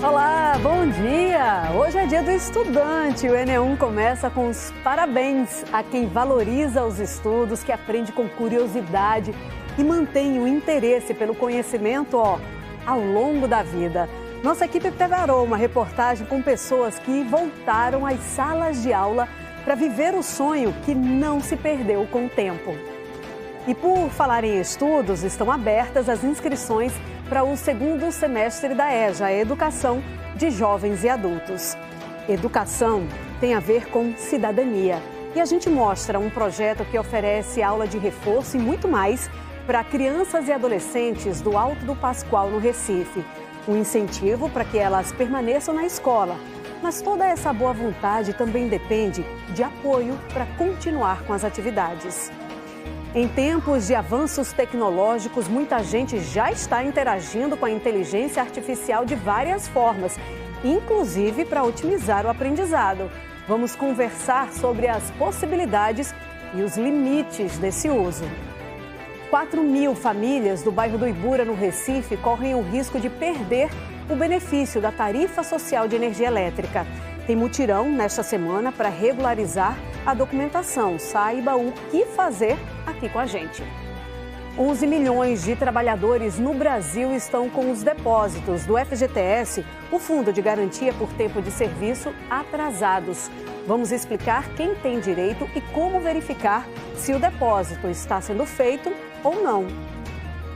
Olá, bom dia! Hoje é dia do estudante. O Enem começa com os parabéns a quem valoriza os estudos, que aprende com curiosidade e mantém o interesse pelo conhecimento, ao longo da vida. Nossa equipe preparou uma reportagem com pessoas que voltaram às salas de aula para viver o sonho que não se perdeu com o tempo. E por falar em estudos, estão abertas as inscrições para o segundo semestre da EJA, a Educação de Jovens e Adultos. Educação tem a ver com cidadania. E a gente mostra um projeto que oferece aula de reforço e muito mais para crianças e adolescentes do Alto do Pascoal, no Recife. Um incentivo para que elas permaneçam na escola. Mas toda essa boa vontade também depende de apoio para continuar com as atividades. Em tempos de avanços tecnológicos, muita gente já está interagindo com a inteligência artificial de várias formas, inclusive para otimizar o aprendizado. Vamos conversar sobre as possibilidades e os limites desse uso. 4.000 famílias do bairro do Ibura, no Recife, correm o risco de perder o benefício da tarifa social de energia elétrica. Tem mutirão nesta semana para regularizar a documentação. Saiba o que fazer aqui com a gente. 11 milhões de trabalhadores no Brasil estão com os depósitos do FGTS, o Fundo de Garantia por Tempo de Serviço, atrasados. Vamos explicar quem tem direito e como verificar se o depósito está sendo feito ou não.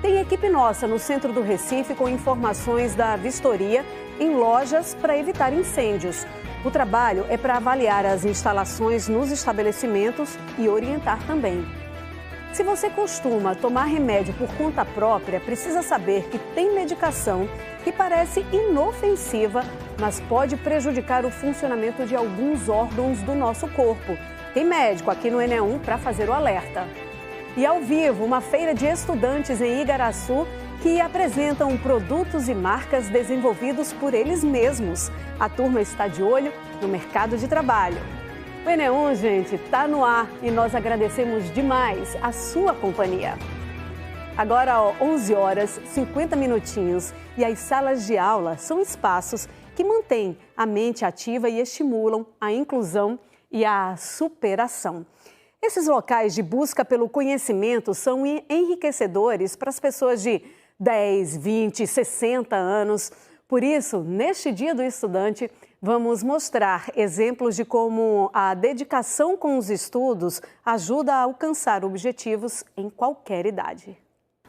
Tem equipe nossa no centro do Recife com informações da vistoria em lojas para evitar incêndios. O trabalho é para avaliar as instalações nos estabelecimentos e orientar também. Se você costuma tomar remédio por conta própria, precisa saber que tem medicação que parece inofensiva, mas pode prejudicar o funcionamento de alguns órgãos do nosso corpo. Tem médico aqui no Enem para fazer o alerta. E ao vivo, uma feira de estudantes em Igaraçu que apresentam produtos e marcas desenvolvidos por eles mesmos. A turma está de olho no mercado de trabalho. O Enem, gente, está no ar e nós agradecemos demais a sua companhia. Agora, 11 horas, 50 minutinhos e as salas de aula são espaços que mantêm a mente ativa e estimulam a inclusão e a superação. Esses locais de busca pelo conhecimento são enriquecedores para as pessoas de 10, 20, 60 anos. Por isso, neste Dia do Estudante, vamos mostrar exemplos de como a dedicação com os estudos ajuda a alcançar objetivos em qualquer idade.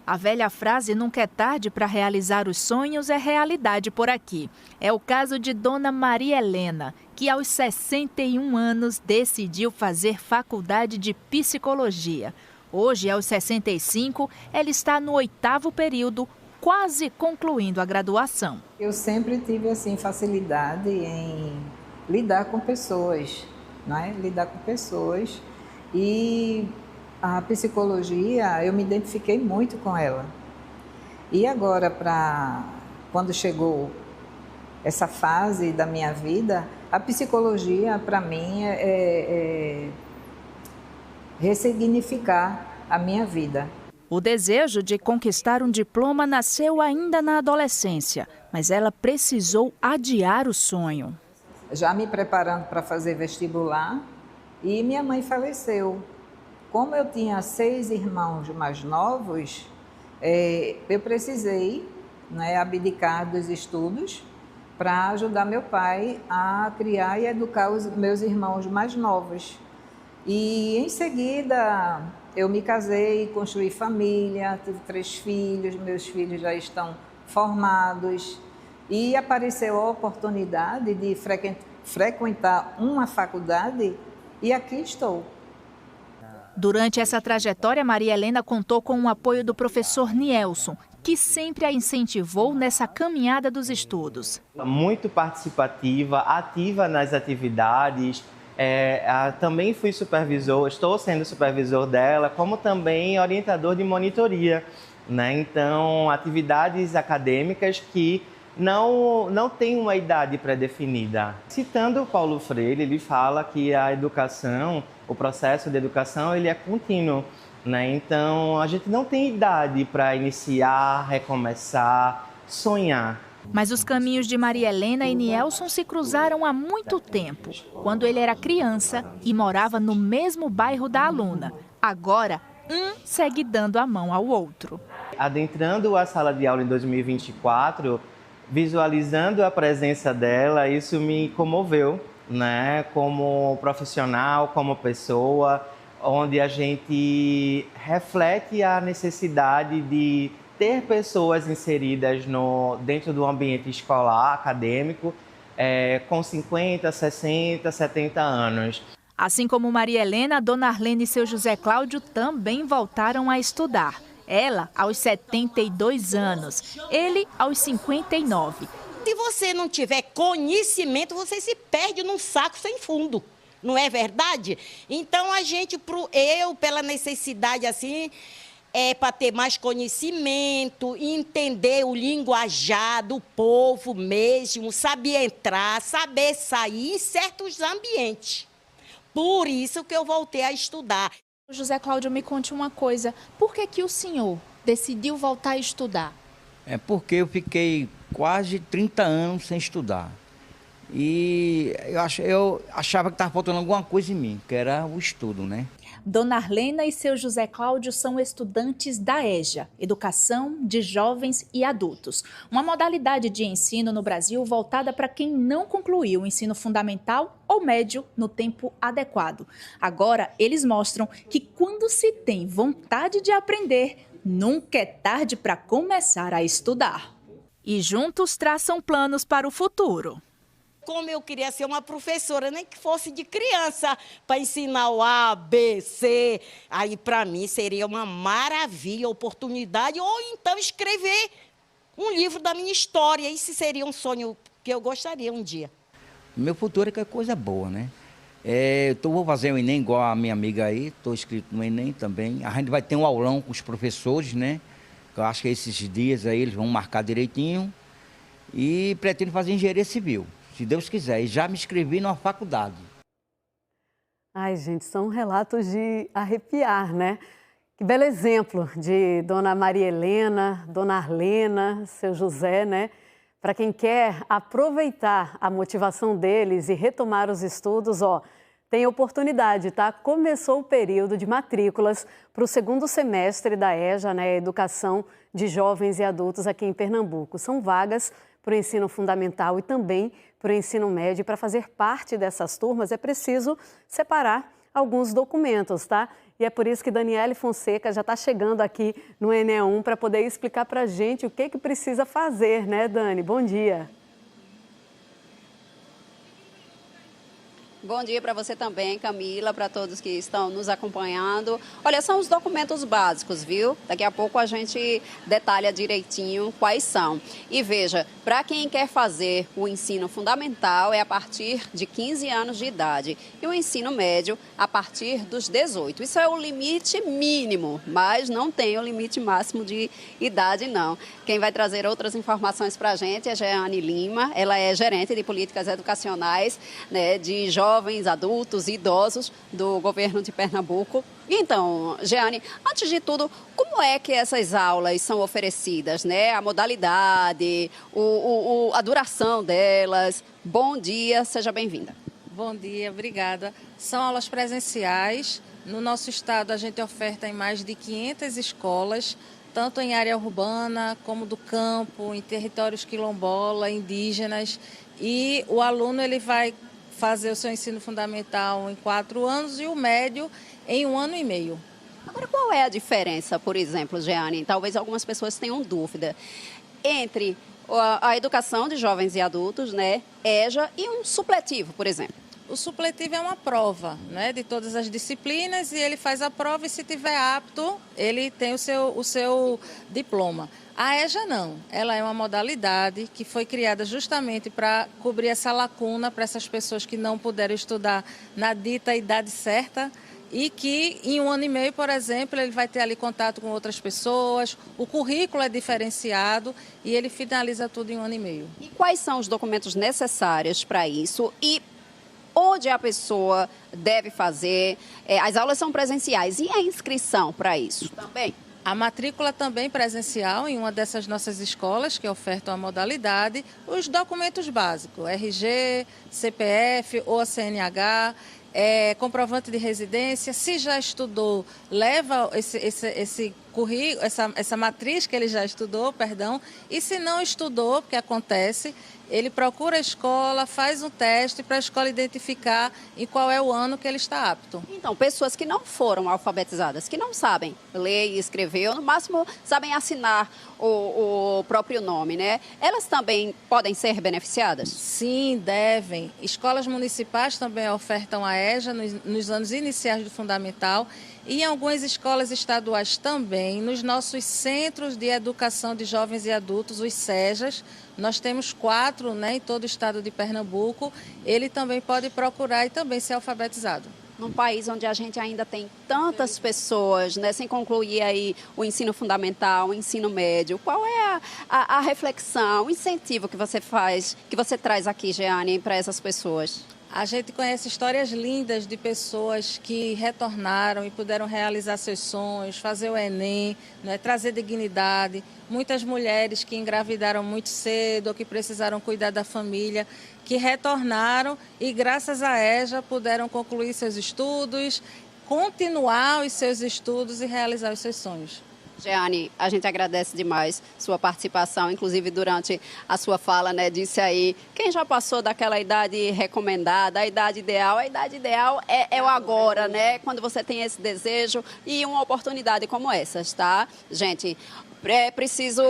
A velha frase "nunca é tarde para realizar os sonhos" é realidade por aqui. É o caso de Dona Maria Helena, que aos 61 anos decidiu fazer faculdade de psicologia. Hoje, aos 65, ela está no 8º período, quase concluindo a graduação. Eu sempre tive facilidade em lidar com pessoas, Lidar com pessoas e a psicologia, eu me identifiquei muito com ela. E agora, quando chegou essa fase da minha vida, a psicologia, para mim, é ressignificar a minha vida. O desejo de conquistar um diploma nasceu ainda na adolescência, mas ela precisou adiar o sonho. Já me preparando para fazer vestibular e minha mãe faleceu. Como eu tinha 6 irmãos mais novos, eu precisei abdicar dos estudos para ajudar meu pai a criar e educar os meus irmãos mais novos. E em seguida eu me casei, construí família, tive 3 filhos, meus filhos já estão formados e apareceu a oportunidade de frequentar uma faculdade e aqui estou. Durante essa trajetória, Maria Helena contou com o apoio do professor Nielson, que sempre a incentivou nessa caminhada dos estudos. Muito participativa, ativa nas atividades. Também fui supervisor, estou sendo supervisor dela, como também orientador de monitoria. Então, atividades acadêmicas que não têm uma idade pré-definida. Citando Paulo Freire, ele fala que a educação, o processo de educação, ele é contínuo. Então, a gente não tem idade para iniciar, recomeçar, sonhar. Mas os caminhos de Maria Helena e Nielson se cruzaram há muito tempo, quando ele era criança e morava no mesmo bairro da aluna. Agora, um segue dando a mão ao outro. Adentrando a sala de aula em 2024, visualizando a presença dela, isso me comoveu, né? Como profissional, como pessoa, onde a gente reflete a necessidade de ter pessoas inseridas dentro do ambiente escolar, acadêmico, com 50, 60, 70 anos. Assim como Maria Helena, Dona Arlene e seu José Cláudio também voltaram a estudar. Ela aos 72 anos, ele aos 59. Se você não tiver conhecimento, você se perde num saco sem fundo. Não é verdade? Então, a gente, pela necessidade assim, para ter mais conhecimento, entender o linguajar do povo mesmo, saber entrar, saber sair em certos ambientes. Por isso que eu voltei a estudar. José Cláudio, me conte uma coisa. Por que o senhor decidiu voltar a estudar? É porque eu fiquei quase 30 anos sem estudar. E eu achava que estava faltando alguma coisa em mim, que era o estudo, né? Dona Arlena e seu José Cláudio são estudantes da EJA, Educação de Jovens e Adultos, uma modalidade de ensino no Brasil voltada para quem não concluiu o ensino fundamental ou médio no tempo adequado. Agora, eles mostram que quando se tem vontade de aprender, nunca é tarde para começar a estudar. E juntos traçam planos para o futuro. Como eu queria ser uma professora, nem que fosse de criança, para ensinar o A, B, C. Aí, para mim, seria uma maravilha, oportunidade, ou então escrever um livro da minha história. Isso seria um sonho que eu gostaria um dia. Meu futuro é que é coisa boa, né? Vou fazer o Enem igual a minha amiga aí, estou inscrito no Enem também. A gente vai ter um aulão com os professores, né? Eu acho que esses dias aí eles vão marcar direitinho. E pretendo fazer engenharia civil, se Deus quiser, e já me inscrevi numa faculdade. Ai, gente, são relatos de arrepiar, né? Que belo exemplo de Dona Maria Helena, Dona Arlena, seu José, né? Para quem quer aproveitar a motivação deles e retomar os estudos, tem oportunidade, tá? Começou o período de matrículas para o segundo semestre da EJA, né? Educação de Jovens e Adultos aqui em Pernambuco. São vagas para o ensino fundamental e também para o ensino médio. Para fazer parte dessas turmas é preciso separar alguns documentos, tá? E é por isso que Daniele Fonseca já está chegando aqui no Enem para poder explicar para a gente o que precisa fazer, né, Dani? Bom dia. Bom dia para você também, Camila, para todos que estão nos acompanhando. Olha, são os documentos básicos, viu? Daqui a pouco a gente detalha direitinho quais são. E veja, para quem quer fazer o ensino fundamental é a partir de 15 anos de idade e o ensino médio a partir dos 18. Isso é o limite mínimo, mas não tem o limite máximo de idade, não. Quem vai trazer outras informações para a gente é Jeane Lima. Ela é gerente de políticas educacionais, né, de jovens, adultos e idosos do governo de Pernambuco. Então, Jeane, antes de tudo, como é que essas aulas são oferecidas, né? A modalidade, a duração delas. Bom dia, seja bem-vinda. Bom dia, obrigada. São aulas presenciais. No nosso estado, a gente oferta em mais de 500 escolas, tanto em área urbana como do campo, em territórios quilombola, indígenas. E o aluno ele vai fazer o seu ensino fundamental em 4 anos e o médio em 1 ano e meio. Agora, qual é a diferença, por exemplo, Jeane? Talvez algumas pessoas tenham dúvida entre a educação de jovens e adultos, né, EJA, e um supletivo, por exemplo. O supletivo é uma prova, né, de todas as disciplinas e ele faz a prova e se tiver apto, ele tem o seu diploma. A EJA não, ela é uma modalidade que foi criada justamente para cobrir essa lacuna para essas pessoas que não puderam estudar na dita idade certa e que em 1 ano e meio, por exemplo, ele vai ter ali contato com outras pessoas, o currículo é diferenciado e ele finaliza tudo em 1 ano e meio. E quais são os documentos necessários para isso e onde a pessoa deve fazer? As aulas são presenciais e a inscrição para isso também? A matrícula também presencial em uma dessas nossas escolas que ofertam a modalidade, os documentos básicos, RG, CPF ou a CNH, comprovante de residência. Se já estudou, leva esse currículo, essa matriz que ele já estudou, e se não estudou, porque acontece, ele procura a escola, faz um teste para a escola identificar em qual é o ano que ele está apto. Então, pessoas que não foram alfabetizadas, que não sabem ler e escrever, ou no máximo sabem assinar o próprio nome, né? Elas também podem ser beneficiadas? Sim, devem. Escolas municipais também ofertam a EJA nos anos iniciais do fundamental e em algumas escolas estaduais também, nos nossos centros de educação de jovens e adultos, os SEJAs. Nós temos 4, né, em todo o estado de Pernambuco. Ele também pode procurar e também ser alfabetizado. Num país onde a gente ainda tem tantas pessoas, né, sem concluir aí o ensino fundamental, o ensino médio, qual é a reflexão, o incentivo que você faz, que você traz aqui, Jeane, para essas pessoas? A gente conhece histórias lindas de pessoas que retornaram e puderam realizar seus sonhos, fazer o Enem, né, trazer dignidade. Muitas mulheres que engravidaram muito cedo ou que precisaram cuidar da família, que retornaram e, graças à EJA, puderam concluir seus estudos, continuar os seus estudos e realizar os seus sonhos. Jeane, a gente agradece demais sua participação, inclusive durante a sua fala, né, disse aí, quem já passou daquela idade recomendada, a idade ideal é o agora, né, quando você tem esse desejo e uma oportunidade como essas, tá? Gente, é preciso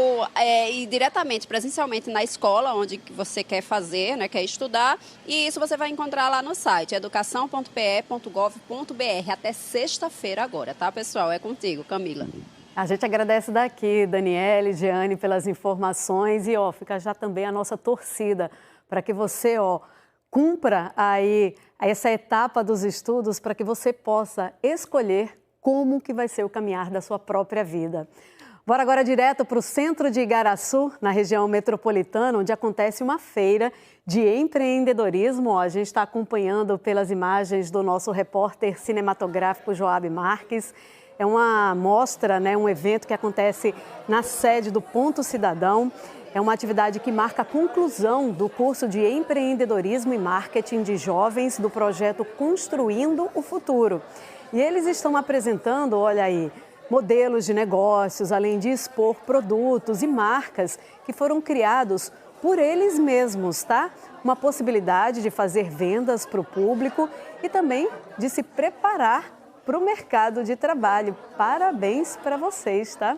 ir diretamente, presencialmente na escola onde você quer fazer, né, quer estudar, e isso você vai encontrar lá no site educação.pe.gov.br até sexta-feira agora, tá, pessoal? É contigo, Camila. A gente agradece daqui, Daniele, Jeane, pelas informações e fica já também a nossa torcida para que você cumpra aí essa etapa dos estudos para que você possa escolher como que vai ser o caminhar da sua própria vida. Bora agora direto para o centro de Igaraçu, na região metropolitana, onde acontece uma feira de empreendedorismo. A gente está acompanhando pelas imagens do nosso repórter cinematográfico Joab Marques. É uma mostra, né, um evento que acontece na sede do Ponto Cidadão. É uma atividade que marca a conclusão do curso de empreendedorismo e marketing de jovens do projeto Construindo o Futuro. E eles estão apresentando, olha aí, modelos de negócios, além de expor produtos e marcas que foram criados por eles mesmos, tá? Uma possibilidade de fazer vendas para o público e também de se preparar para o mercado de trabalho. Parabéns para vocês, tá?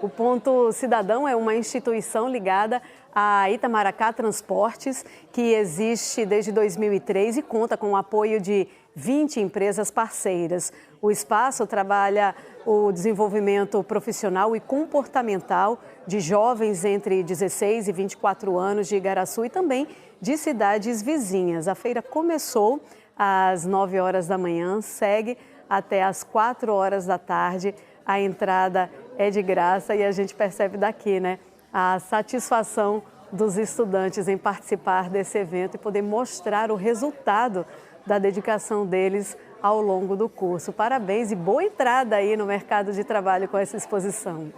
O Ponto Cidadão é uma instituição ligada à Itamaracá Transportes, que existe desde 2003 e conta com o apoio de 20 empresas parceiras. O espaço trabalha o desenvolvimento profissional e comportamental de jovens entre 16 e 24 anos de Igaraçu e também de cidades vizinhas. A feira começou às 9 horas da manhã, segue até às 4 horas da tarde. A entrada é de graça e a gente percebe daqui, né, a satisfação dos estudantes em participar desse evento e poder mostrar o resultado da dedicação deles ao longo do curso. Parabéns e boa entrada aí no mercado de trabalho com essa exposição.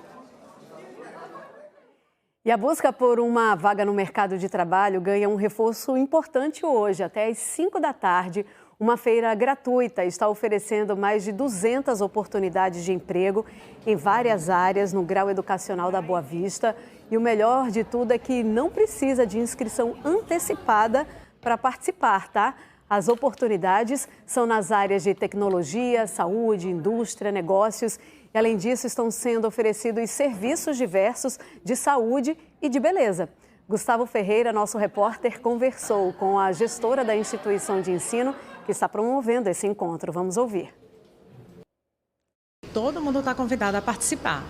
E a busca por uma vaga no mercado de trabalho ganha um reforço importante hoje. Até às 5 da tarde, uma feira gratuita está oferecendo mais de 200 oportunidades de emprego em várias áreas no grau educacional da Boa Vista. E o melhor de tudo é que não precisa de inscrição antecipada para participar, tá? As oportunidades são nas áreas de tecnologia, saúde, indústria, negócios. E, além disso, estão sendo oferecidos serviços diversos de saúde e de beleza. Gustavo Ferreira, nosso repórter, conversou com a gestora da instituição de ensino que está promovendo esse encontro. Vamos ouvir. Todo mundo está convidado a participar.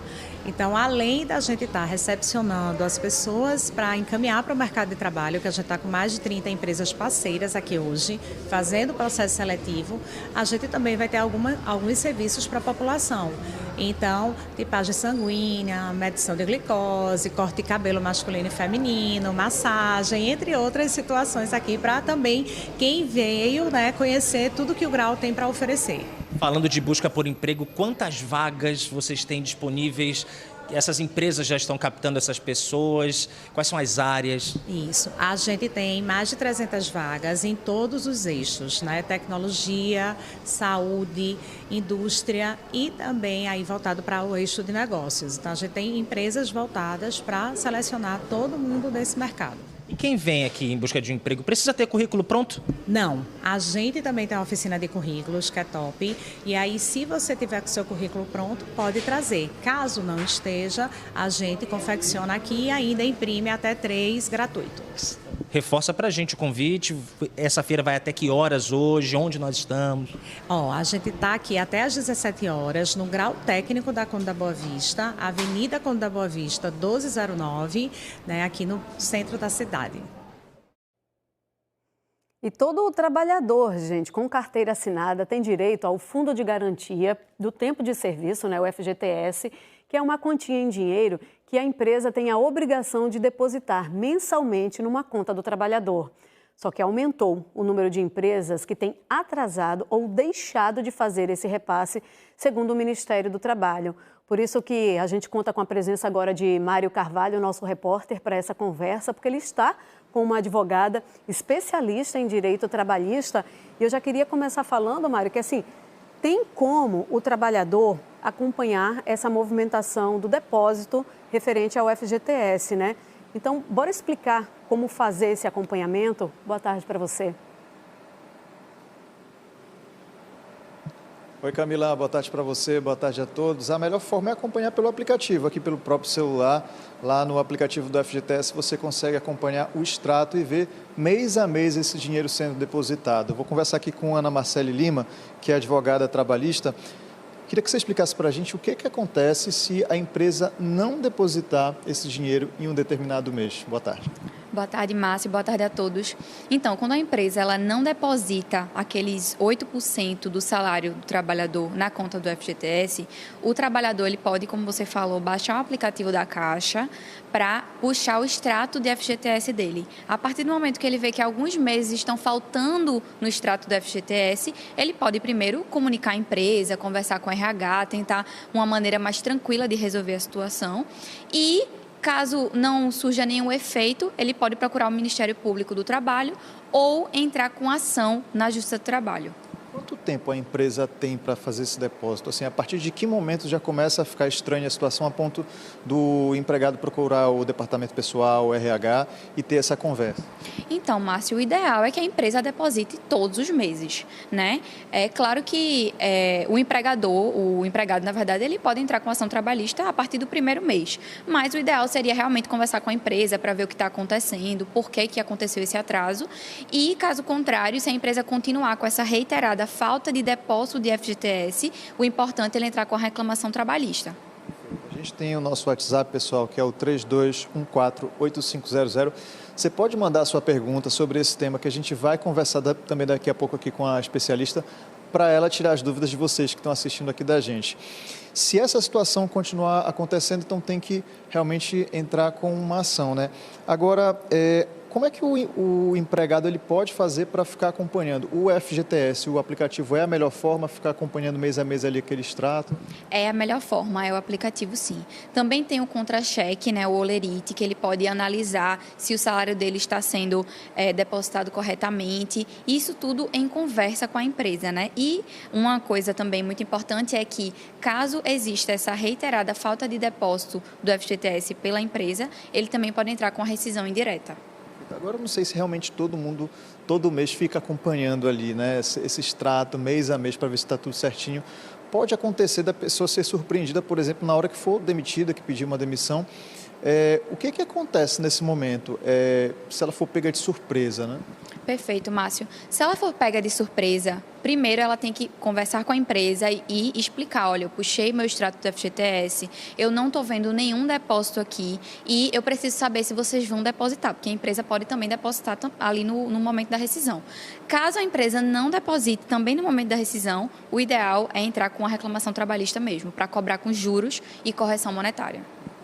Então, além da gente estar recepcionando as pessoas para encaminhar para o mercado de trabalho, que a gente está com mais de 30 empresas parceiras aqui hoje, fazendo o processo seletivo, a gente também vai ter alguns serviços para a população. Então, tipagem sanguínea, medição de glicose, corte de cabelo masculino e feminino, massagem, entre outras situações aqui para também quem veio, né, conhecer tudo que o Grau tem para oferecer. Falando de busca por emprego, quantas vagas vocês têm disponíveis? Essas empresas já estão captando essas pessoas? Quais são as áreas? Isso. A gente tem mais de 300 vagas em todos os eixos, né? Tecnologia, saúde, indústria e também aí voltado para o eixo de negócios. Então, a gente tem empresas voltadas para selecionar todo mundo desse mercado. E quem vem aqui em busca de um emprego precisa ter currículo pronto? Não. A gente também tem uma oficina de currículos, que é top. E aí, se você tiver com o seu currículo pronto, pode trazer. Caso não esteja, a gente confecciona aqui e ainda imprime até 3 gratuitos. Reforça para a gente o convite. Essa feira vai até que horas hoje? Onde nós estamos? A gente está aqui até às 17 horas no grau técnico da Conde da Boa Vista, Avenida Conde da Boa Vista, 1209, né, aqui no centro da cidade. E todo o trabalhador, gente, com carteira assinada tem direito ao Fundo de Garantia do Tempo de Serviço, né, o FGTS, que é uma quantia em dinheiro que a empresa tem a obrigação de depositar mensalmente numa conta do trabalhador. Só que aumentou o número de empresas que têm atrasado ou deixado de fazer esse repasse, segundo o Ministério do Trabalho. Por isso que a gente conta com a presença agora de Mário Carvalho, nosso repórter, para essa conversa, porque ele está com uma advogada especialista em direito trabalhista. E eu já queria começar falando, Mário, que assim, tem como o trabalhador acompanhar essa movimentação do depósito referente ao FGTS, né? Então, bora explicar como fazer esse acompanhamento? Boa tarde para você. Oi, Camila, boa tarde para você, boa tarde a todos. A melhor forma é acompanhar pelo aplicativo, aqui pelo próprio celular. Lá no aplicativo do FGTS você consegue acompanhar o extrato e ver mês a mês esse dinheiro sendo depositado. Eu vou conversar aqui com Ana Marcele Lima, que é advogada trabalhista. Queria que você explicasse para a gente o que acontece se a empresa não depositar esse dinheiro em um determinado mês. Boa tarde. Boa tarde, Márcio. Boa tarde a todos. Então, quando a empresa ela não deposita aqueles 8% do salário do trabalhador na conta do FGTS, o trabalhador ele pode, como você falou, baixar o aplicativo da Caixa para puxar o extrato de FGTS dele. A partir do momento que ele vê que alguns meses estão faltando no extrato do FGTS, ele pode primeiro comunicar a empresa, conversar com a RH, tentar uma maneira mais tranquila de resolver a situação e caso não surja nenhum efeito, ele pode procurar o Ministério Público do Trabalho ou entrar com ação na Justiça do Trabalho. Quanto tempo a empresa tem para fazer esse depósito? Assim, a partir de que momento já começa a ficar estranha a situação a ponto do empregado procurar o departamento pessoal, o RH e ter essa conversa? Então, Márcio, o ideal é que a empresa deposite todos os meses, né? É claro que o empregado, na verdade, ele pode entrar com ação trabalhista a partir do primeiro mês, mas o ideal seria realmente conversar com a empresa para ver o que está acontecendo, por que aconteceu esse atraso e, caso contrário, se a empresa continuar com essa reiterada falta de depósito de FGTS, o importante é ele entrar com a reclamação trabalhista. A gente tem o nosso WhatsApp, pessoal, que é o 32148500. Você pode mandar a sua pergunta sobre esse tema que a gente vai conversar também daqui a pouco aqui com a especialista para ela tirar as dúvidas de vocês que estão assistindo aqui da gente. Se essa situação continuar acontecendo, então tem que realmente entrar com uma ação, né? Agora, como é que o empregado ele pode fazer para ficar acompanhando? O FGTS, o aplicativo é a melhor forma, ficar acompanhando mês a mês ali aquele extrato? É a melhor forma, é o aplicativo sim. Também tem o contra-cheque, né, o Olerite, que ele pode analisar se o salário dele está sendo depositado corretamente. Isso tudo em conversa com a empresa, né? E uma coisa também muito importante é que, caso exista essa reiterada falta de depósito do FGTS pela empresa, ele também pode entrar com a rescisão indireta. Agora, eu não sei se realmente todo mundo, todo mês, fica acompanhando ali, né, esse extrato, mês a mês, para ver se está tudo certinho. Pode acontecer da pessoa ser surpreendida, por exemplo, na hora que for demitida, que pedir uma demissão. O que acontece nesse momento, se ela for pega de surpresa, né? Perfeito, Márcio. Se ela for pega de surpresa, primeiro ela tem que conversar com a empresa e explicar, olha, eu puxei meu extrato do FGTS, eu não estou vendo nenhum depósito aqui e eu preciso saber se vocês vão depositar, porque a empresa pode também depositar ali no momento da rescisão. Caso a empresa não deposite também no momento da rescisão, o ideal é entrar com a reclamação trabalhista mesmo, para cobrar com juros e correção monetária.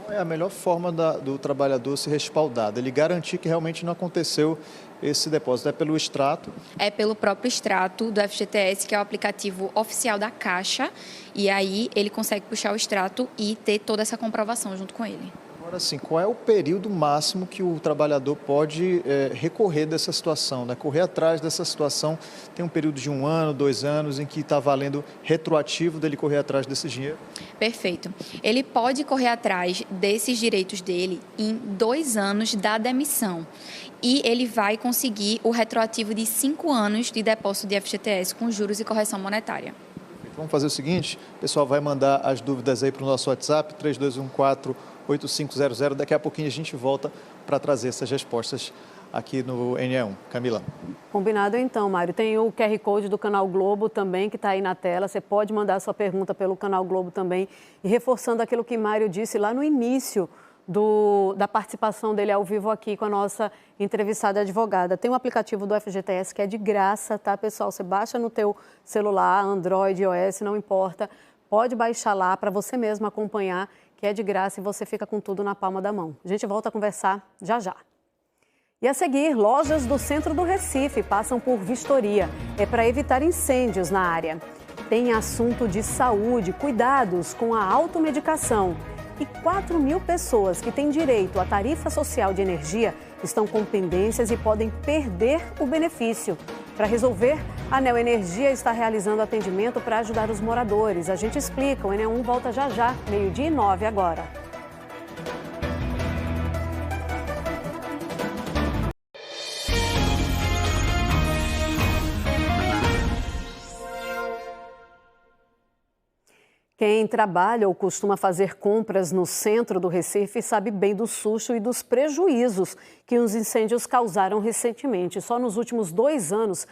É a melhor forma do trabalhador se respaldar, ele garantir que realmente não aconteceu esse depósito? É pelo extrato? É pelo próprio extrato do FGTS, que é o aplicativo oficial da Caixa, e aí ele consegue puxar o extrato e ter toda essa comprovação junto com ele. Agora sim, qual é o período máximo que o trabalhador pode recorrer dessa situação, né? Correr atrás dessa situação? Tem um período de 1 ano, 2 anos, em que está valendo retroativo dele correr atrás desse dinheiro? Perfeito. Ele pode correr atrás desses direitos dele em 2 anos da demissão. E ele vai conseguir o retroativo de 5 anos de depósito de FGTS com juros e correção monetária. Vamos fazer o seguinte, o pessoal vai mandar as dúvidas aí para o nosso WhatsApp, 3214-8500. Daqui a pouquinho a gente volta para trazer essas respostas aqui no NE1. Camila. Combinado então, Mário. Tem o QR Code do Canal Globo também, que está aí na tela. Você pode mandar sua pergunta pelo Canal Globo também. E reforçando aquilo que Mário disse lá no início da participação dele ao vivo aqui com a nossa entrevistada advogada. Tem um aplicativo do FGTS que é de graça, tá, pessoal? Você baixa no teu celular, Android, iOS, não importa. Pode baixar lá para você mesmo acompanhar, que é de graça e você fica com tudo na palma da mão. A gente volta a conversar já já. E a seguir, lojas do centro do Recife passam por vistoria. É para evitar incêndios na área. Tem assunto de saúde, cuidados com a automedicação. E 4 mil pessoas que têm direito à tarifa social de energia estão com pendências e podem perder o benefício. Para resolver, a Neo Energia está realizando atendimento para ajudar os moradores. A gente explica, o NE1 volta já já, 12h09 agora. Quem trabalha ou costuma fazer compras no centro do Recife sabe bem do susto e dos prejuízos que os incêndios causaram recentemente. Só nos últimos 2 anos,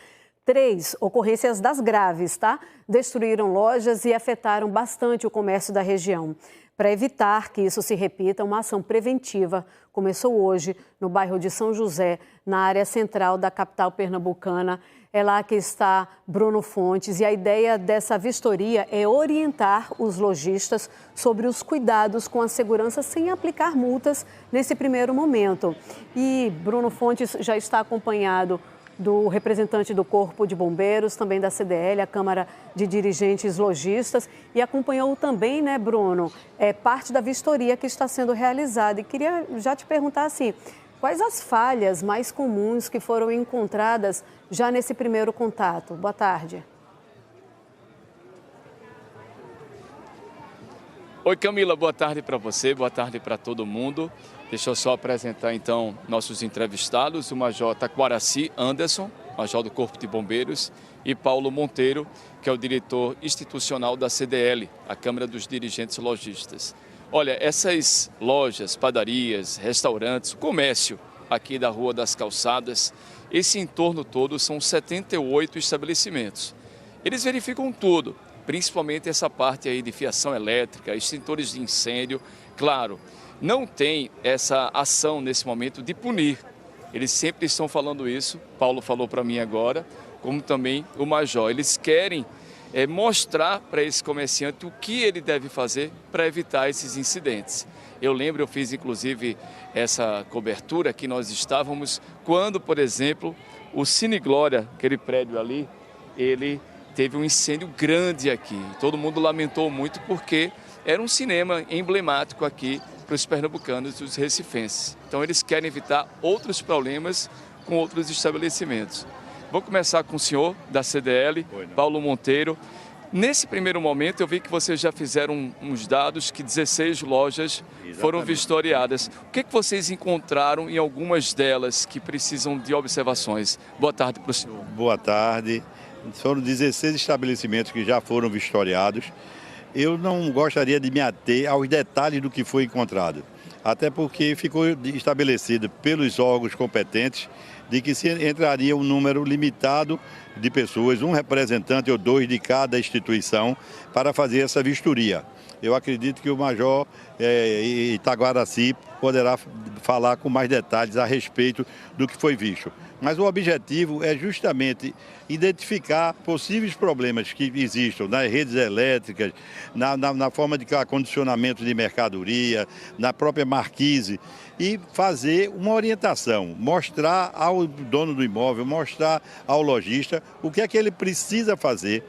3 ocorrências das graves, tá? Destruíram lojas e afetaram bastante o comércio da região. Para evitar que isso se repita, uma ação preventiva começou hoje no bairro de São José, na área central da capital pernambucana. É lá que está Bruno Fontes e a ideia dessa vistoria é orientar os lojistas sobre os cuidados com a segurança sem aplicar multas nesse primeiro momento. E Bruno Fontes já está acompanhado do representante do Corpo de Bombeiros, também da CDL, a Câmara de Dirigentes Lojistas, e acompanhou também, né, Bruno, parte da vistoria que está sendo realizada. E queria já te perguntar assim, quais as falhas mais comuns que foram encontradas já nesse primeiro contato? Boa tarde. Oi, Camila, boa tarde para você, boa tarde para todo mundo. Deixa eu só apresentar, então, nossos entrevistados, o Major Taquaraci Anderson, Major do Corpo de Bombeiros, e Paulo Monteiro, que é o diretor institucional da CDL, a Câmara dos Dirigentes Lojistas. Olha, essas lojas, padarias, restaurantes, comércio aqui da Rua das Calçadas, esse entorno todo são 78 estabelecimentos. Eles verificam tudo, principalmente essa parte aí de fiação elétrica, extintores de incêndio. Claro, não tem essa ação nesse momento de punir. Eles sempre estão falando isso, Paulo falou para mim agora, como também o Major. Eles querem mostrar para esse comerciante o que ele deve fazer para evitar esses incidentes. Eu fiz inclusive essa cobertura que nós estávamos quando, por exemplo, o Cine Glória, aquele prédio ali, ele teve um incêndio grande aqui. Todo mundo lamentou muito porque era um cinema emblemático aqui para os pernambucanos e os recifenses. Então eles querem evitar outros problemas com outros estabelecimentos. Vou começar com o senhor da CDL, Paulo Monteiro. Nesse primeiro momento, eu vi que vocês já fizeram uns dados que 16 lojas foram vistoriadas. O que vocês encontraram em algumas delas que precisam de observações? Boa tarde para o senhor. Boa tarde. Foram 16 estabelecimentos que já foram vistoriados. Eu não gostaria de me ater aos detalhes do que foi encontrado, até porque ficou estabelecido pelos órgãos competentes de que se entraria um número limitado de pessoas, um representante ou 2 de cada instituição, para fazer essa vistoria. Eu acredito que o Major Itaguaraci poderá falar com mais detalhes a respeito do que foi visto. Mas o objetivo é justamente identificar possíveis problemas que existam nas redes elétricas, na forma de acondicionamento de mercadoria, na própria marquise, e fazer uma orientação, mostrar ao dono do imóvel, mostrar ao lojista o que é que ele precisa fazer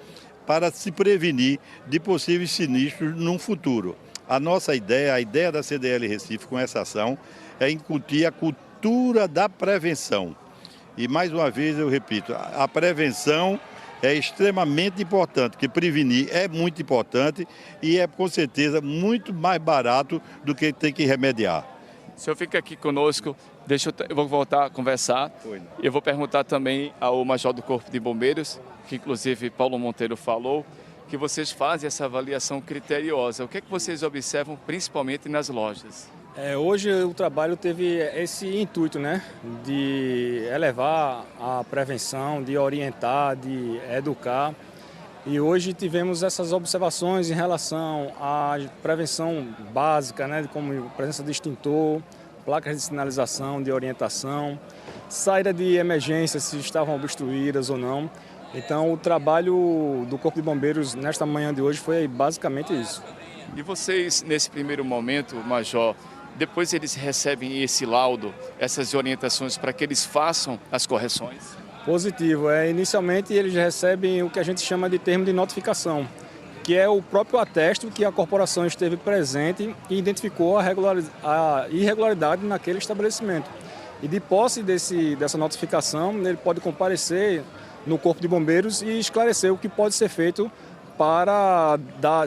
para se prevenir de possíveis sinistros no futuro. A nossa ideia, a ideia da CDL Recife com essa ação é incutir a cultura da prevenção. E mais uma vez eu repito, a prevenção é extremamente importante, porque prevenir é muito importante e é com certeza muito mais barato do que ter que remediar. O senhor fica aqui conosco, eu vou voltar a conversar. Eu vou perguntar também ao Major do Corpo de Bombeiros, que inclusive Paulo Monteiro falou, que vocês fazem essa avaliação criteriosa. O que é que vocês observam principalmente nas lojas? Hoje o trabalho teve esse intuito, né, de elevar a prevenção, de orientar, de educar. E hoje tivemos essas observações em relação à prevenção básica, né, como presença de extintor, placas de sinalização, de orientação, saída de emergência, se estavam obstruídas ou não. Então o trabalho do Corpo de Bombeiros nesta manhã de hoje foi basicamente isso. E vocês, nesse primeiro momento, Major, depois eles recebem esse laudo, essas orientações para que eles façam as correções? Positivo. Inicialmente eles recebem o que a gente chama de termo de notificação, que é o próprio atesto que a corporação esteve presente e identificou a irregularidade naquele estabelecimento. E de posse dessa notificação, ele pode comparecer no Corpo de Bombeiros e esclarecer o que pode ser feito para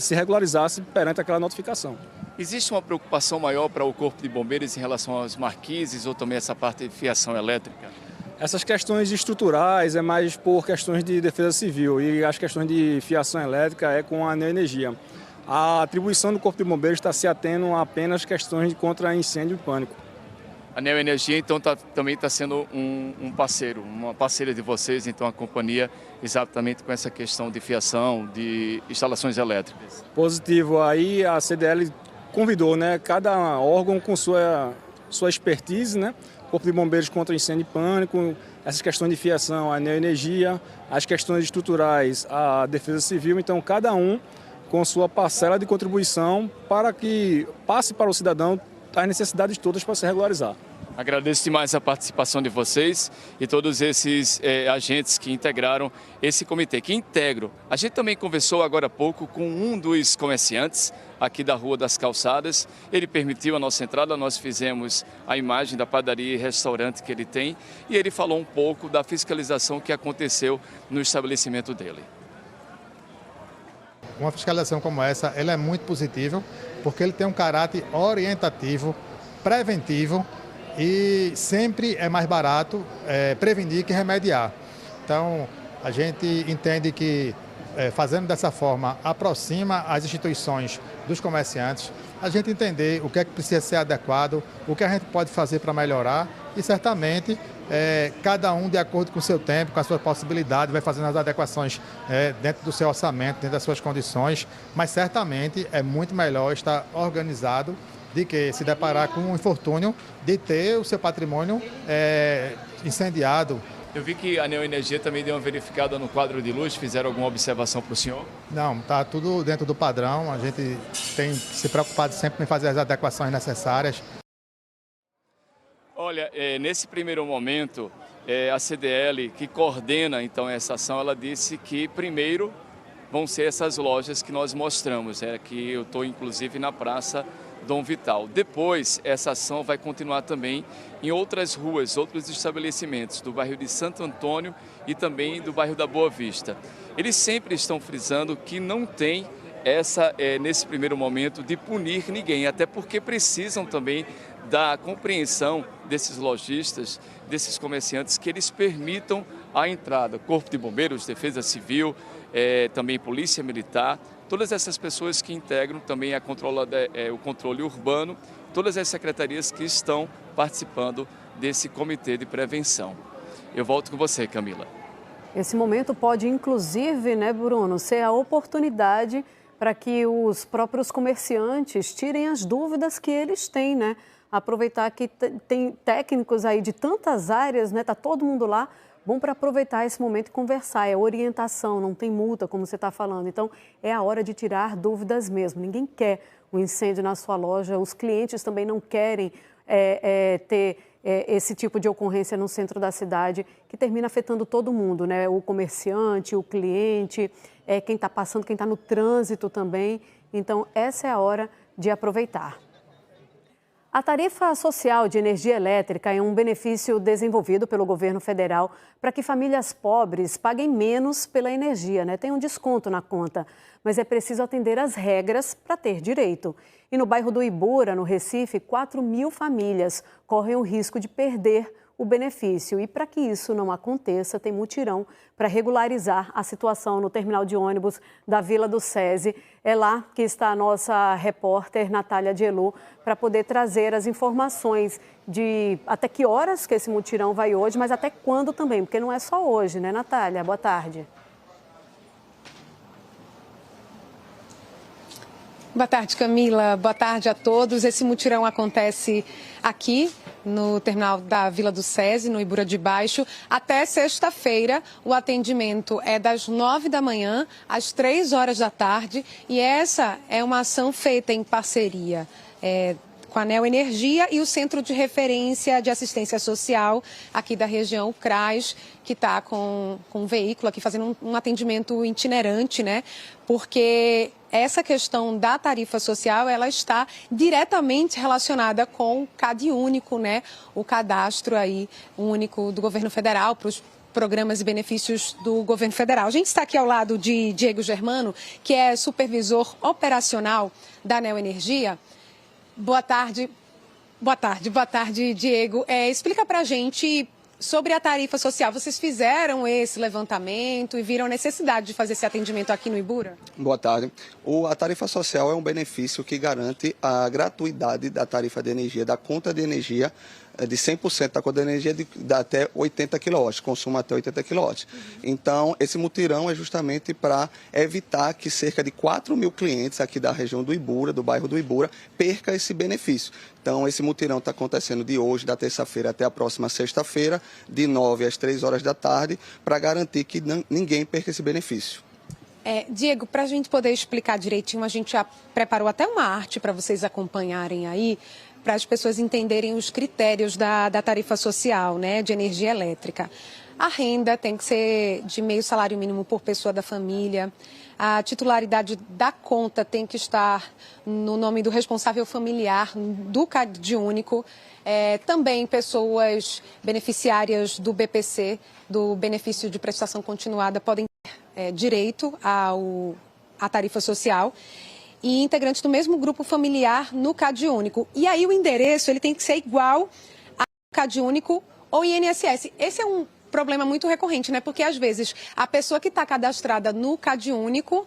se regularizar perante aquela notificação. Existe uma preocupação maior para o Corpo de Bombeiros em relação às marquises ou também essa parte de fiação elétrica? Essas questões estruturais é mais por questões de defesa civil e as questões de fiação elétrica é com a Neoenergia. A atribuição do Corpo de Bombeiros está se atendo a apenas questões contra incêndio e pânico. A Neoenergia, então, também está sendo um parceiro, uma parceira de vocês, então, a companhia, exatamente com essa questão de fiação, de instalações elétricas. Positivo. Aí a CDL convidou, né, cada órgão com sua expertise, né? Corpo de Bombeiros contra incêndio e pânico, essas questões de fiação, a Neoenergia, as questões estruturais, a Defesa Civil. Então, cada um com sua parcela de contribuição para que passe para o cidadão as necessidades todas para se regularizar. Agradeço demais a participação de vocês e todos esses agentes que integraram esse comitê, que integram. A gente também conversou agora há pouco com um dos comerciantes aqui da Rua das Calçadas. Ele permitiu a nossa entrada, nós fizemos a imagem da padaria e restaurante que ele tem e ele falou um pouco da fiscalização que aconteceu no estabelecimento dele. Uma fiscalização como essa, ela é muito positiva, porque ele tem um caráter orientativo, preventivo e sempre é mais barato prevenir que remediar. Então, a gente entende que fazendo dessa forma, aproxima as instituições dos comerciantes, a gente entender o que é que precisa ser adequado, o que a gente pode fazer para melhorar e certamente cada um de acordo com o seu tempo, com a sua possibilidade, vai fazendo as adequações dentro do seu orçamento, dentro das suas condições, mas certamente é muito melhor estar organizado de que se deparar com um infortúnio de ter o seu patrimônio incendiado. Eu vi que a Neoenergia também deu uma verificada no quadro de luz, fizeram alguma observação para o senhor? Não, está tudo dentro do padrão, a gente tem se preocupado sempre em fazer as adequações necessárias. Olha, nesse primeiro momento, a CDL, que coordena então essa ação, ela disse que primeiro vão ser essas lojas que nós mostramos, que eu estou inclusive na Praça Dom Vital. Depois, essa ação vai continuar também em outras ruas, outros estabelecimentos do bairro de Santo Antônio e também do bairro da Boa Vista. Eles sempre estão frisando que não tem nesse primeiro momento, de punir ninguém, até porque precisam também da compreensão desses lojistas, desses comerciantes, que eles permitam a entrada. Corpo de Bombeiros, Defesa Civil, também Polícia Militar, todas essas pessoas que integram também o controle urbano, todas as secretarias que estão participando desse comitê de prevenção. Eu volto com você, Camila. Esse momento pode, inclusive, né, Bruno, ser a oportunidade para que os próprios comerciantes tirem as dúvidas que eles têm, né? aproveitar que tem técnicos aí de tantas áreas, né? Tá todo mundo lá. Bom para aproveitar esse momento e conversar, é orientação, não tem multa, como você está falando. Então, é a hora de tirar dúvidas mesmo. Ninguém quer um incêndio na sua loja, os clientes também não querem ter esse tipo de ocorrência no centro da cidade, que termina afetando todo mundo, né? O comerciante, o cliente, quem está passando, quem está no trânsito também. Então, essa é a hora de aproveitar. A tarifa social de energia elétrica é um benefício desenvolvido pelo governo federal para que famílias pobres paguem menos pela energia, né? Tem um desconto na conta, mas é preciso atender às regras para ter direito. E no bairro do Ibura, no Recife, 4.000 famílias correm o risco de perder o benefício. E para que isso não aconteça, tem mutirão para regularizar a situação no terminal de ônibus da Vila do SESI. É lá que está a nossa repórter Natália Dielu para poder trazer as informações de até que horas que esse mutirão vai hoje, mas até quando também, porque não é só hoje, né, Natália? Boa tarde. Boa tarde, Camila. Boa tarde a todos. Esse mutirão acontece aqui no terminal da Vila do SESI, no Ibura de Baixo. Até sexta-feira, o atendimento é das 9 da manhã às 3 horas da tarde. E essa é uma ação feita em parceria com a Neo Energia e o Centro de Referência de Assistência Social aqui da região, o CRAS, que está com um veículo aqui fazendo um atendimento itinerante, né? Porque essa questão da tarifa social, ela está diretamente relacionada com o CAD único, né? O cadastro aí único do governo federal para os programas e benefícios do governo federal. A gente está aqui ao lado de Diego Germano, que é supervisor operacional da Neo Energia. Boa tarde, Diego. Explica para a gente sobre a tarifa social. Vocês fizeram esse levantamento e viram a necessidade de fazer esse atendimento aqui no Ibura? Boa tarde. A tarifa social é um benefício que garante a gratuidade da tarifa de energia, da conta de energia, de 100% da conta de energia de até 80 kW, consumo até 80 kW. Então, esse mutirão é justamente para evitar que cerca de 4.000 clientes aqui da região do Ibura, do bairro do Ibura, perca esse benefício. Então, esse mutirão está acontecendo de hoje, da terça-feira até a próxima sexta-feira, de 9 às 3 horas da tarde, para garantir que ninguém perca esse benefício. Diego, para a gente poder explicar direitinho, a gente já preparou até uma arte para vocês acompanharem aí, para as pessoas entenderem os critérios da tarifa social, né, de energia elétrica. A renda tem que ser de meio salário mínimo por pessoa da família. A titularidade da conta tem que estar no nome do responsável familiar do CAD único. Também pessoas beneficiárias do BPC, do benefício de prestação continuada, podem ter direito à tarifa social. E integrantes do mesmo grupo familiar no CAD único. E aí o endereço ele tem que ser igual ao CAD único ou INSS. Esse é um problema muito recorrente, né? Porque às vezes a pessoa que está cadastrada no CAD único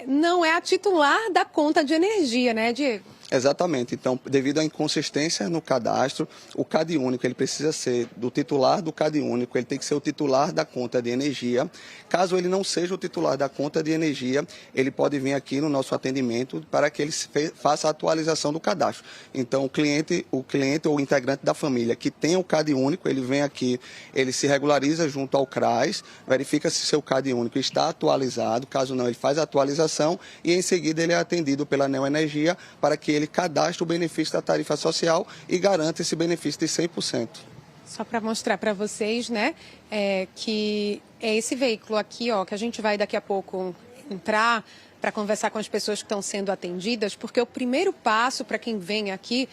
não é a titular da conta de energia, né, Diego? Exatamente. Então, devido à inconsistência no cadastro, o CAD único ele precisa ser do titular do CAD único, ele tem que ser o titular da conta de energia. Caso ele não seja o titular da conta de energia, ele pode vir aqui no nosso atendimento para que ele faça a atualização do cadastro. Então, o cliente ou o integrante da família que tem o CAD único, ele vem aqui, ele se regulariza junto ao CRAS, verifica se seu CAD único está atualizado, caso não, ele faz a atualização e em seguida ele é atendido pela Neo Energia para que ele cadastre o benefício da tarifa social e garanta esse benefício de 100%. Só para mostrar para vocês, né, que é esse veículo aqui, ó, que a gente vai daqui a pouco entrar para conversar com as pessoas que estão sendo atendidas, porque o primeiro passo para quem vem aqui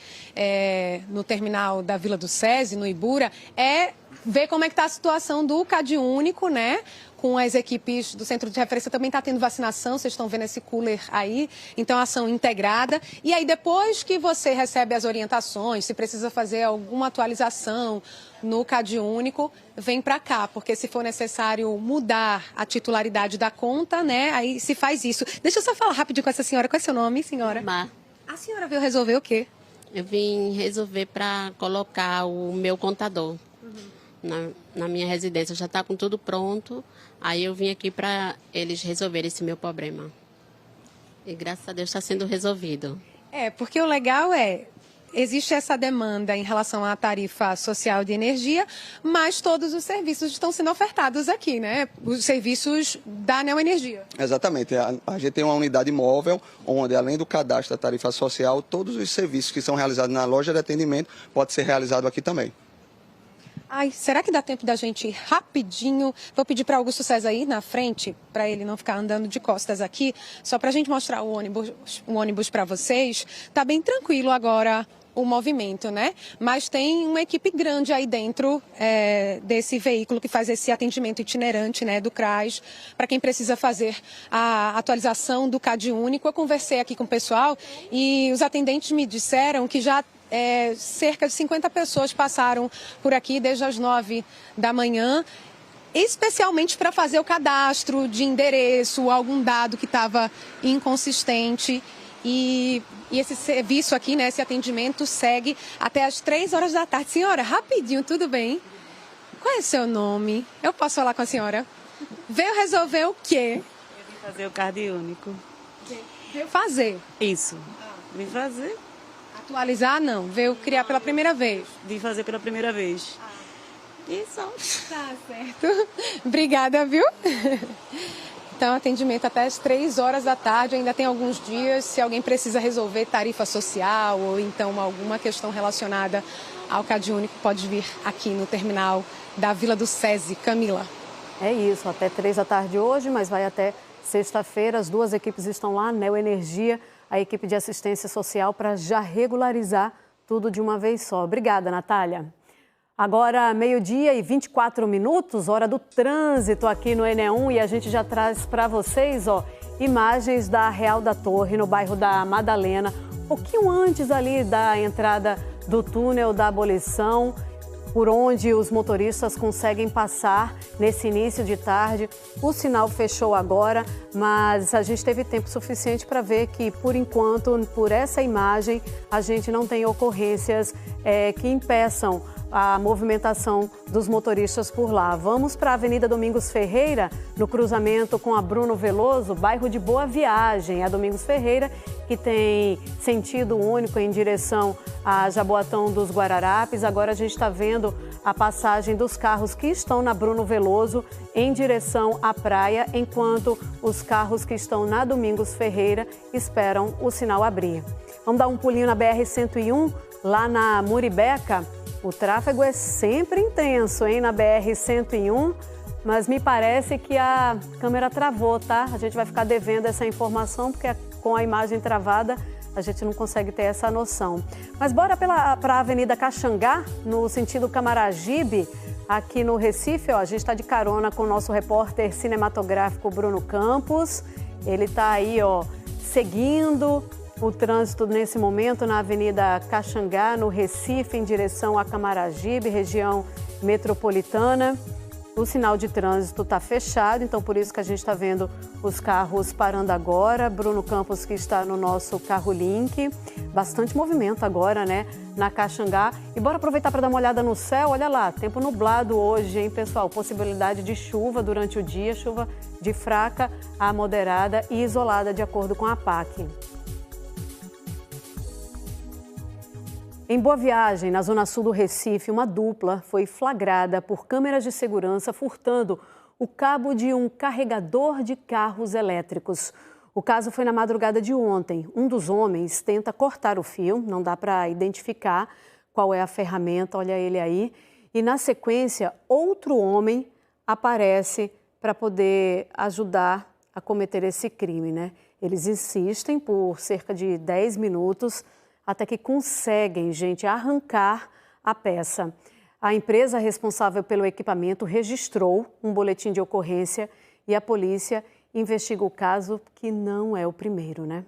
no terminal da Vila do SESI, no Ibura, é ver como é que está a situação do CAD único, né? Com as equipes do Centro de Referência também está tendo vacinação, vocês estão vendo esse cooler aí, então ação integrada. E aí depois que você recebe as orientações, se precisa fazer alguma atualização no CAD único, vem para cá, porque se for necessário mudar a titularidade da conta, né, aí se faz isso. Deixa eu só falar rapidinho com essa senhora, qual é seu nome, senhora? Mar. A senhora veio resolver o quê? Eu vim resolver para colocar o meu contador. Na minha residência, já está com tudo pronto, aí eu vim aqui para eles resolverem esse meu problema. E graças a Deus está sendo resolvido. Porque o legal existe essa demanda em relação à tarifa social de energia, mas todos os serviços estão sendo ofertados aqui, né? Os serviços da Neoenergia. Exatamente. A gente tem uma unidade móvel, onde além do cadastro da tarifa social, todos os serviços que são realizados na loja de atendimento podem ser realizados aqui também. Ai, será que dá tempo da gente ir rapidinho? Vou pedir para Augusto César ir na frente, para ele não ficar andando de costas aqui, só para a gente mostrar o ônibus para vocês. Tá bem tranquilo agora o movimento, né? Mas tem uma equipe grande aí dentro desse veículo que faz esse atendimento itinerante, né, do CRAS, para quem precisa fazer a atualização do CAD único. Eu conversei aqui com o pessoal e os atendentes me disseram que já cerca de 50 pessoas passaram por aqui desde as 9 da manhã, especialmente para fazer o cadastro de endereço, algum dado que estava inconsistente. E esse serviço aqui, né, esse atendimento segue até as 3 horas da tarde. Senhora, rapidinho, tudo bem? Qual é o seu nome? Eu posso falar com a senhora? Veio resolver o quê? Eu vim fazer o CAD único. Veio fazer? Isso. Vim fazer. Atualizar, não. Veio criar pela primeira vez. Vim fazer pela primeira vez. Isso. Tá certo. Obrigada, viu? Então, atendimento até as 3 horas da tarde. Ainda tem alguns dias. Se alguém precisa resolver tarifa social ou então alguma questão relacionada ao CAD único, pode vir aqui no terminal da Vila do SESI. Camila. É isso, até 3 da tarde hoje, mas vai até sexta-feira. As duas equipes estão lá, Neoenergia, a equipe de assistência social, para já regularizar tudo de uma vez só. Obrigada, Natália. Agora, 12h24, hora do trânsito aqui no Enem1, e a gente já traz para vocês, imagens da Real da Torre, no bairro da Madalena, um pouquinho antes ali da entrada do túnel da Abolição, por onde os motoristas conseguem passar nesse início de tarde. O sinal fechou agora, mas a gente teve tempo suficiente para ver que, por enquanto, por essa imagem, a gente não tem ocorrências que impeçam a movimentação dos motoristas por lá. Vamos para a Avenida Domingos Ferreira, no cruzamento com a Bruno Veloso, bairro de Boa Viagem. A Domingos Ferreira, que tem sentido único em direção a Jaboatão dos Guararapes. Agora a gente está vendo a passagem dos carros que estão na Bruno Veloso em direção à praia, enquanto os carros que estão na Domingos Ferreira esperam o sinal abrir. Vamos dar um pulinho na BR-101, lá na Muribeca. O tráfego é sempre intenso, hein, na BR-101, mas me parece que a câmera travou, tá? A gente vai ficar devendo essa informação, porque com a imagem travada a gente não consegue ter essa noção. Mas bora para a Avenida Caxangá, no sentido Camaragibe, aqui no Recife. A gente está de carona com o nosso repórter cinematográfico Bruno Campos. Ele está aí, seguindo o trânsito nesse momento na Avenida Caxangá, no Recife, em direção a Camaragibe, região metropolitana. O sinal de trânsito está fechado, então por isso que a gente está vendo os carros parando agora. Bruno Campos, que está no nosso Carro Link. Bastante movimento agora, né, na Caxangá. E bora aproveitar para dar uma olhada no céu. Olha lá, tempo nublado hoje, hein, pessoal? Possibilidade de chuva durante o dia, chuva de fraca a moderada e isolada, de acordo com a APAC. Em Boa Viagem, na zona sul do Recife, uma dupla foi flagrada por câmeras de segurança furtando o cabo de um carregador de carros elétricos. O caso foi na madrugada de ontem. Um dos homens tenta cortar o fio, não dá para identificar qual é a ferramenta, olha ele aí. E na sequência, outro homem aparece para poder ajudar a cometer esse crime, né? Eles insistem por cerca de 10 minutos, até que conseguem, gente, arrancar a peça. A empresa responsável pelo equipamento registrou um boletim de ocorrência e a polícia investiga o caso, que não é o primeiro, né?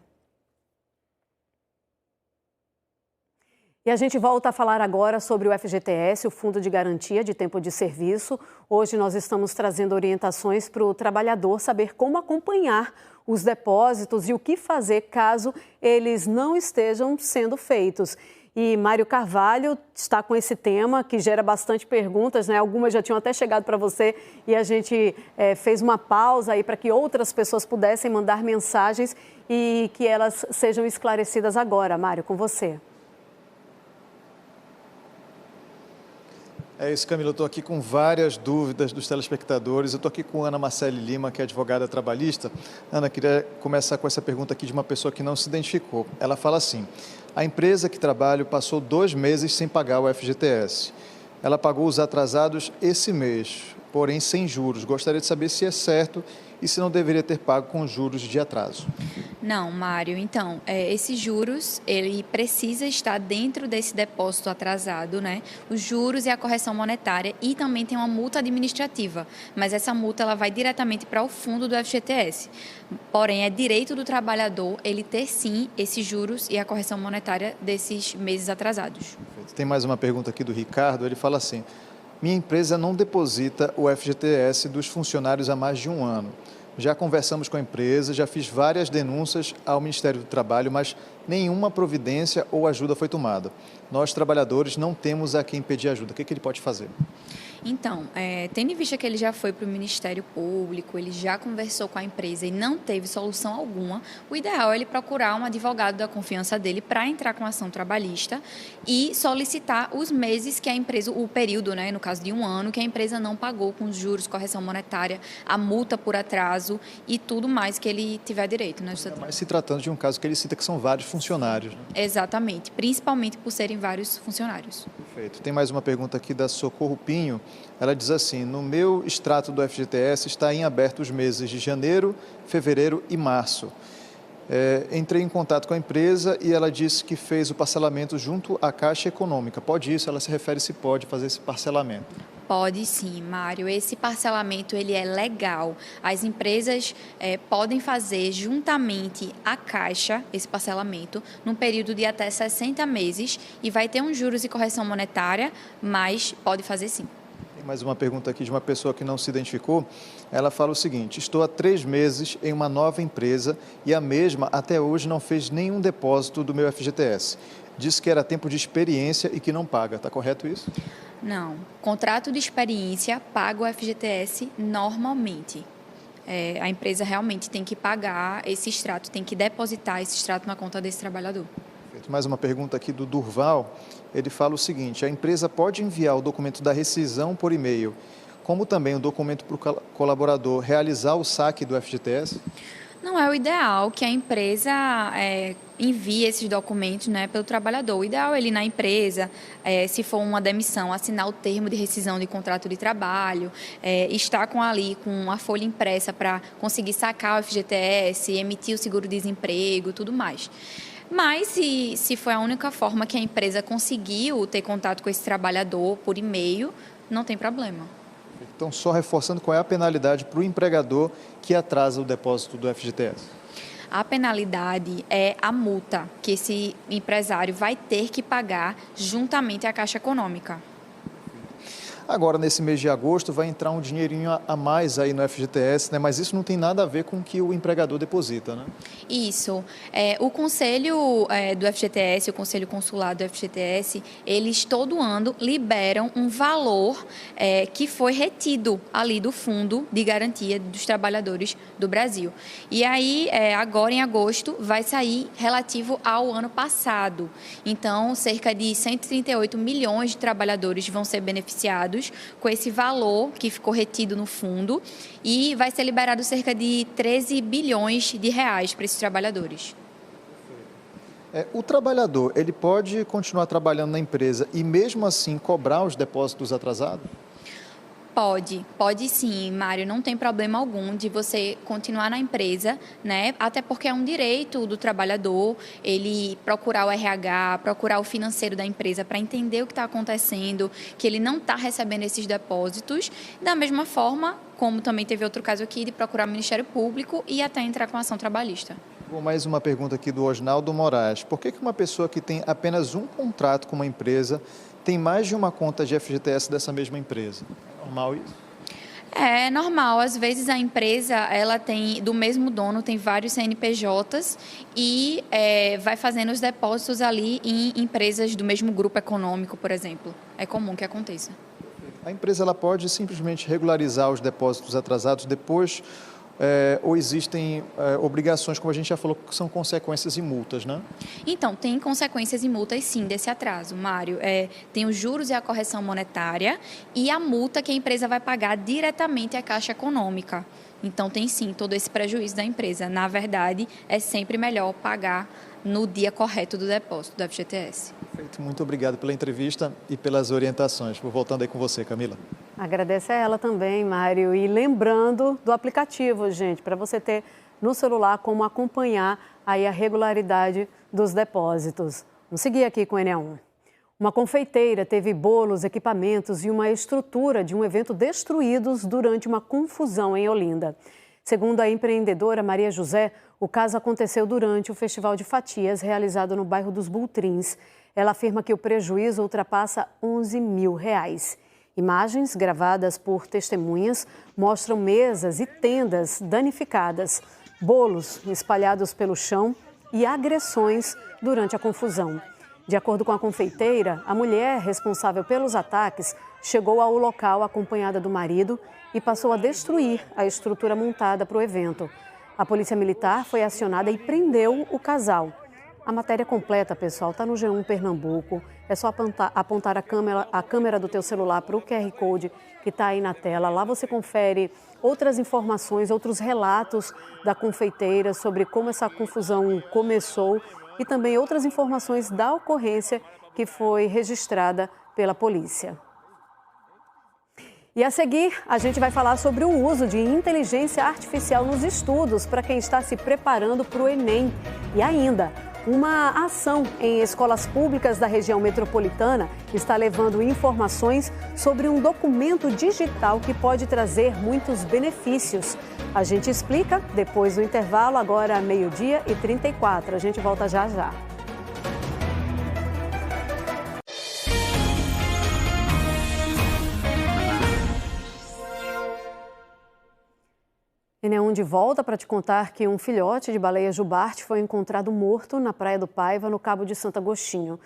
E a gente volta a falar agora sobre o FGTS, o Fundo de Garantia de Tempo de Serviço. Hoje nós estamos trazendo orientações para o trabalhador saber como acompanhar os depósitos e o que fazer caso eles não estejam sendo feitos. E Mário Carvalho está com esse tema que gera bastante perguntas, né? Algumas já tinham até chegado para você e a gente fez uma pausa aí para que outras pessoas pudessem mandar mensagens e que elas sejam esclarecidas agora. Mário, com você. É isso, Camila. Eu estou aqui com várias dúvidas dos telespectadores. Eu estou aqui com Ana Marcele Lima, que é advogada trabalhista. Ana, queria começar com essa pergunta aqui de uma pessoa que não se identificou. Ela fala assim: a empresa que trabalho passou 2 meses sem pagar o FGTS. Ela pagou os atrasados esse mês, porém sem juros. Gostaria de saber se é certo e se não deveria ter pago com juros de atraso. Não, Mário. Então, esses juros, ele precisa estar dentro desse depósito atrasado, né? Os juros e a correção monetária, e também tem uma multa administrativa, mas essa multa ela vai diretamente para o fundo do FGTS. Porém, é direito do trabalhador ele ter sim esses juros e a correção monetária desses meses atrasados. Tem mais uma pergunta aqui do Ricardo. Ele fala assim: minha empresa não deposita o FGTS dos funcionários há mais de 1 ano. Já conversamos com a empresa, já fiz várias denúncias ao Ministério do Trabalho, mas nenhuma providência ou ajuda foi tomada. Nós, trabalhadores, não temos a quem pedir ajuda. O que ele pode fazer? Então, tendo em vista que ele já foi para o Ministério Público, ele já conversou com a empresa e não teve solução alguma, o ideal é ele procurar um advogado da confiança dele para entrar com ação trabalhista e solicitar os meses que a empresa, o período, né, no caso de 1 ano, que a empresa não pagou com os juros, correção monetária, a multa por atraso e tudo mais que ele tiver direito. Né, mas se tratando de um caso que ele cita que são vários funcionários. Né? Exatamente, principalmente por serem vários funcionários. Perfeito. Tem mais uma pergunta aqui da Socorro Pinho. Ela diz assim: no meu extrato do FGTS está em aberto os meses de janeiro, fevereiro e março. Entrei em contato com a empresa e ela disse que fez o parcelamento junto à Caixa Econômica. Pode isso? Ela se refere se pode fazer esse parcelamento. Pode sim, Mário. Esse parcelamento ele é legal. As empresas podem fazer juntamente à Caixa esse parcelamento num período de até 60 meses e vai ter uns juros e correção monetária, mas pode fazer sim. Tem mais uma pergunta aqui de uma pessoa que não se identificou. Ela fala o seguinte: estou há 3 meses em uma nova empresa e a mesma até hoje não fez nenhum depósito do meu FGTS. Disse que era tempo de experiência e que não paga. Está correto isso? Não. Contrato de experiência paga o FGTS normalmente. A empresa realmente tem que pagar esse extrato, tem que depositar esse extrato na conta desse trabalhador. Mais uma pergunta aqui do Durval. Ele fala o seguinte: a empresa pode enviar o documento da rescisão por e-mail, como também o documento para o colaborador realizar o saque do FGTS? Não é o ideal que a empresa envie esses documentos, né, pelo trabalhador. O ideal é ele na empresa, se for uma demissão, assinar o termo de rescisão de contrato de trabalho, estar com a folha impressa para conseguir sacar o FGTS, emitir o seguro-desemprego, tudo mais. Mas se foi a única forma que a empresa conseguiu ter contato com esse trabalhador por e-mail, não tem problema. Então, só reforçando, qual é a penalidade para o empregador que atrasa o depósito do FGTS? A penalidade é a multa que esse empresário vai ter que pagar juntamente à Caixa Econômica. Agora, nesse mês de agosto, vai entrar um dinheirinho a mais aí no FGTS, né? Mas isso não tem nada a ver com o que o empregador deposita, né? Isso. O Conselho do FGTS, o Conselho Consular do FGTS, eles todo ano liberam um valor que foi retido ali do Fundo de Garantia dos Trabalhadores do Brasil. E aí, agora em agosto, vai sair relativo ao ano passado. Então, cerca de 138 milhões de trabalhadores vão ser beneficiados com esse valor que ficou retido no fundo e vai ser liberado cerca de 13 bilhões de reais para esses trabalhadores. O trabalhador, ele pode continuar trabalhando na empresa e mesmo assim cobrar os depósitos atrasados? Pode sim, Mário, não tem problema algum de você continuar na empresa, né? Até porque é um direito do trabalhador ele procurar o RH, procurar o financeiro da empresa para entender o que está acontecendo, que ele não está recebendo esses depósitos. Da mesma forma, como também teve outro caso aqui, de procurar o Ministério Público e até entrar com ação trabalhista. Mais uma pergunta aqui do Osnaldo Moraes. Por que uma pessoa que tem apenas um contrato com uma empresa tem mais de uma conta de FGTS dessa mesma empresa? É normal isso? É normal. Às vezes a empresa, ela tem, do mesmo dono, tem vários CNPJs e vai fazendo os depósitos ali em empresas do mesmo grupo econômico, por exemplo. É comum que aconteça. A empresa ela pode simplesmente regularizar os depósitos atrasados depois ou existem obrigações, como a gente já falou, que são consequências e multas, né? Então, tem consequências e multas, sim, desse atraso, Mário. Tem os juros e a correção monetária e a multa que a empresa vai pagar diretamente à Caixa Econômica. Então, tem, sim, todo esse prejuízo da empresa. Na verdade, é sempre melhor pagar no dia correto do depósito do FGTS. Perfeito. Muito obrigado pela entrevista e pelas orientações. Vou voltando aí com você, Camila. Agradece a ela também, Mário. E lembrando do aplicativo, gente, para você ter no celular como acompanhar aí a regularidade dos depósitos. Vamos seguir aqui com o Enem. Uma confeiteira teve bolos, equipamentos e uma estrutura de um evento destruídos durante uma confusão em Olinda. Segundo a empreendedora Maria José, o caso aconteceu durante o Festival de Fatias realizado no bairro dos Bultrins. Ela afirma que o prejuízo ultrapassa R$11 mil. Imagens gravadas por testemunhas mostram mesas e tendas danificadas, bolos espalhados pelo chão e agressões durante a confusão. De acordo com a confeiteira, a mulher responsável pelos ataques chegou ao local acompanhada do marido e passou a destruir a estrutura montada para o evento. A polícia militar foi acionada e prendeu o casal. A matéria completa, pessoal, está no G1 Pernambuco. É só apontar a câmera do teu celular para o QR Code que está aí na tela. Lá você confere outras informações, outros relatos da confeiteira sobre como essa confusão começou e também outras informações da ocorrência que foi registrada pela polícia. E a seguir, a gente vai falar sobre o uso de inteligência artificial nos estudos para quem está se preparando para o Enem. E ainda, uma ação em escolas públicas da região metropolitana está levando informações sobre um documento digital que pode trazer muitos benefícios. A gente explica depois do intervalo, agora 12h34. A gente volta já já. Enem de volta para te contar que um filhote de baleia jubarte foi encontrado morto na Praia do Paiva, no Cabo de Santo Agostinho.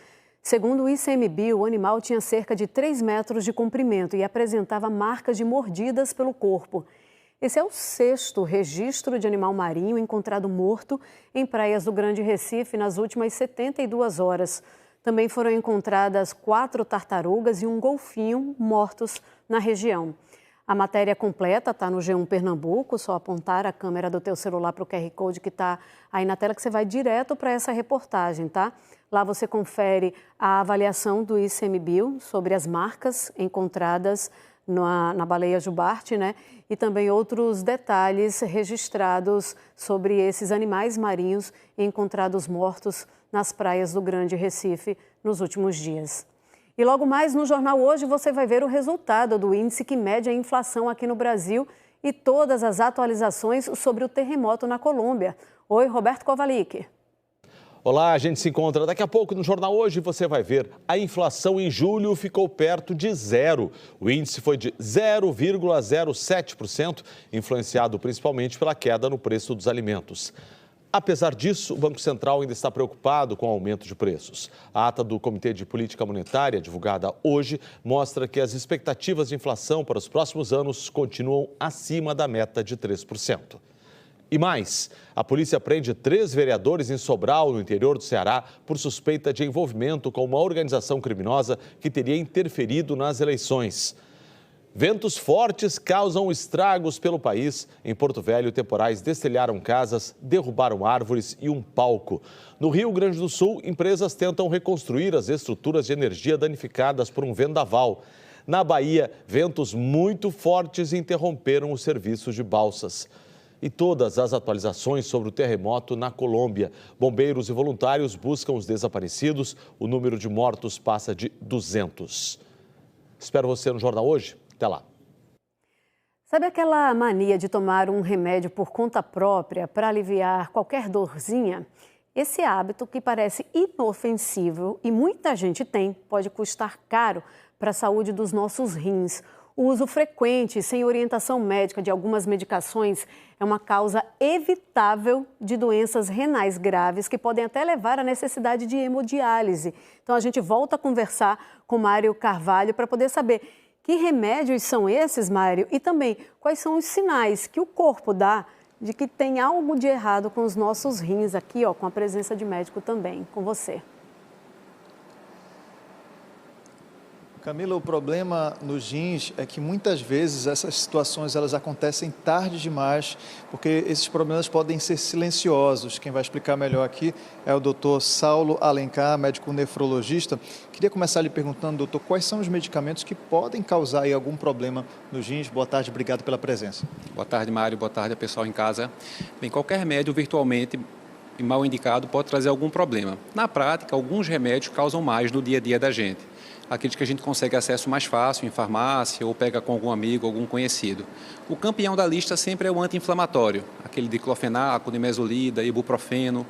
Segundo o ICMBio, o animal tinha cerca de 3 metros de comprimento e apresentava marcas de mordidas pelo corpo. Esse é o 6º registro de animal marinho encontrado morto em praias do Grande Recife nas últimas 72 horas. Também foram encontradas 4 tartarugas e um golfinho mortos na região. A matéria completa está no G1 Pernambuco, só apontar a câmera do teu celular para o QR Code que está aí na tela que você vai direto para essa reportagem, tá? Lá você confere a avaliação do ICMBio sobre as marcas encontradas na baleia jubarte, né? E também outros detalhes registrados sobre esses animais marinhos encontrados mortos nas praias do Grande Recife nos últimos dias. E logo mais no Jornal Hoje você vai ver o resultado do índice que mede a inflação aqui no Brasil e todas as atualizações sobre o terremoto na Colômbia. Oi, Roberto Kovalik. Olá, a gente se encontra daqui a pouco no Jornal Hoje. Você vai ver, a inflação em julho ficou perto de zero. O índice foi de 0,07%, influenciado principalmente pela queda no preço dos alimentos. Apesar disso, o Banco Central ainda está preocupado com o aumento de preços. A ata do Comitê de Política Monetária, divulgada hoje, mostra que as expectativas de inflação para os próximos anos continuam acima da meta de 3%. E mais, a polícia prende 3 vereadores em Sobral, no interior do Ceará, por suspeita de envolvimento com uma organização criminosa que teria interferido nas eleições. Ventos fortes causam estragos pelo país. Em Porto Velho, temporais destelharam casas, derrubaram árvores e um palco. No Rio Grande do Sul, empresas tentam reconstruir as estruturas de energia danificadas por um vendaval. Na Bahia, ventos muito fortes interromperam os serviços de balsas. E todas as atualizações sobre o terremoto na Colômbia. Bombeiros e voluntários buscam os desaparecidos. O número de mortos passa de 200. Espero você no Jornal Hoje. Até lá. Sabe aquela mania de tomar um remédio por conta própria para aliviar qualquer dorzinha? Esse hábito, que parece inofensivo e muita gente tem, pode custar caro para a saúde dos nossos rins. O uso frequente, sem orientação médica, de algumas medicações é uma causa evitável de doenças renais graves que podem até levar à necessidade de hemodiálise. Então a gente volta a conversar com Mário Carvalho para poder saber que remédios são esses, Mário, e também quais são os sinais que o corpo dá de que tem algo de errado com os nossos rins aqui, ó, com a presença de médico também, com você. Camila, o problema nos rins é que muitas vezes essas situações elas acontecem tarde demais, porque esses problemas podem ser silenciosos. Quem vai explicar melhor aqui é o doutor Saulo Alencar, médico nefrologista. Queria começar lhe perguntando, doutor, quais são os medicamentos que podem causar aí algum problema nos rins? Boa tarde, obrigado pela presença. Boa tarde, Mário. Boa tarde, pessoal em casa. Bem, qualquer remédio virtualmente mal indicado pode trazer algum problema. Na prática, alguns remédios causam mais no dia a dia da gente. Aqueles que a gente consegue acesso mais fácil em farmácia ou pega com algum amigo, algum conhecido. O campeão da lista sempre é o anti-inflamatório, aquele diclofenaco, nimesulida, ibuprofeno,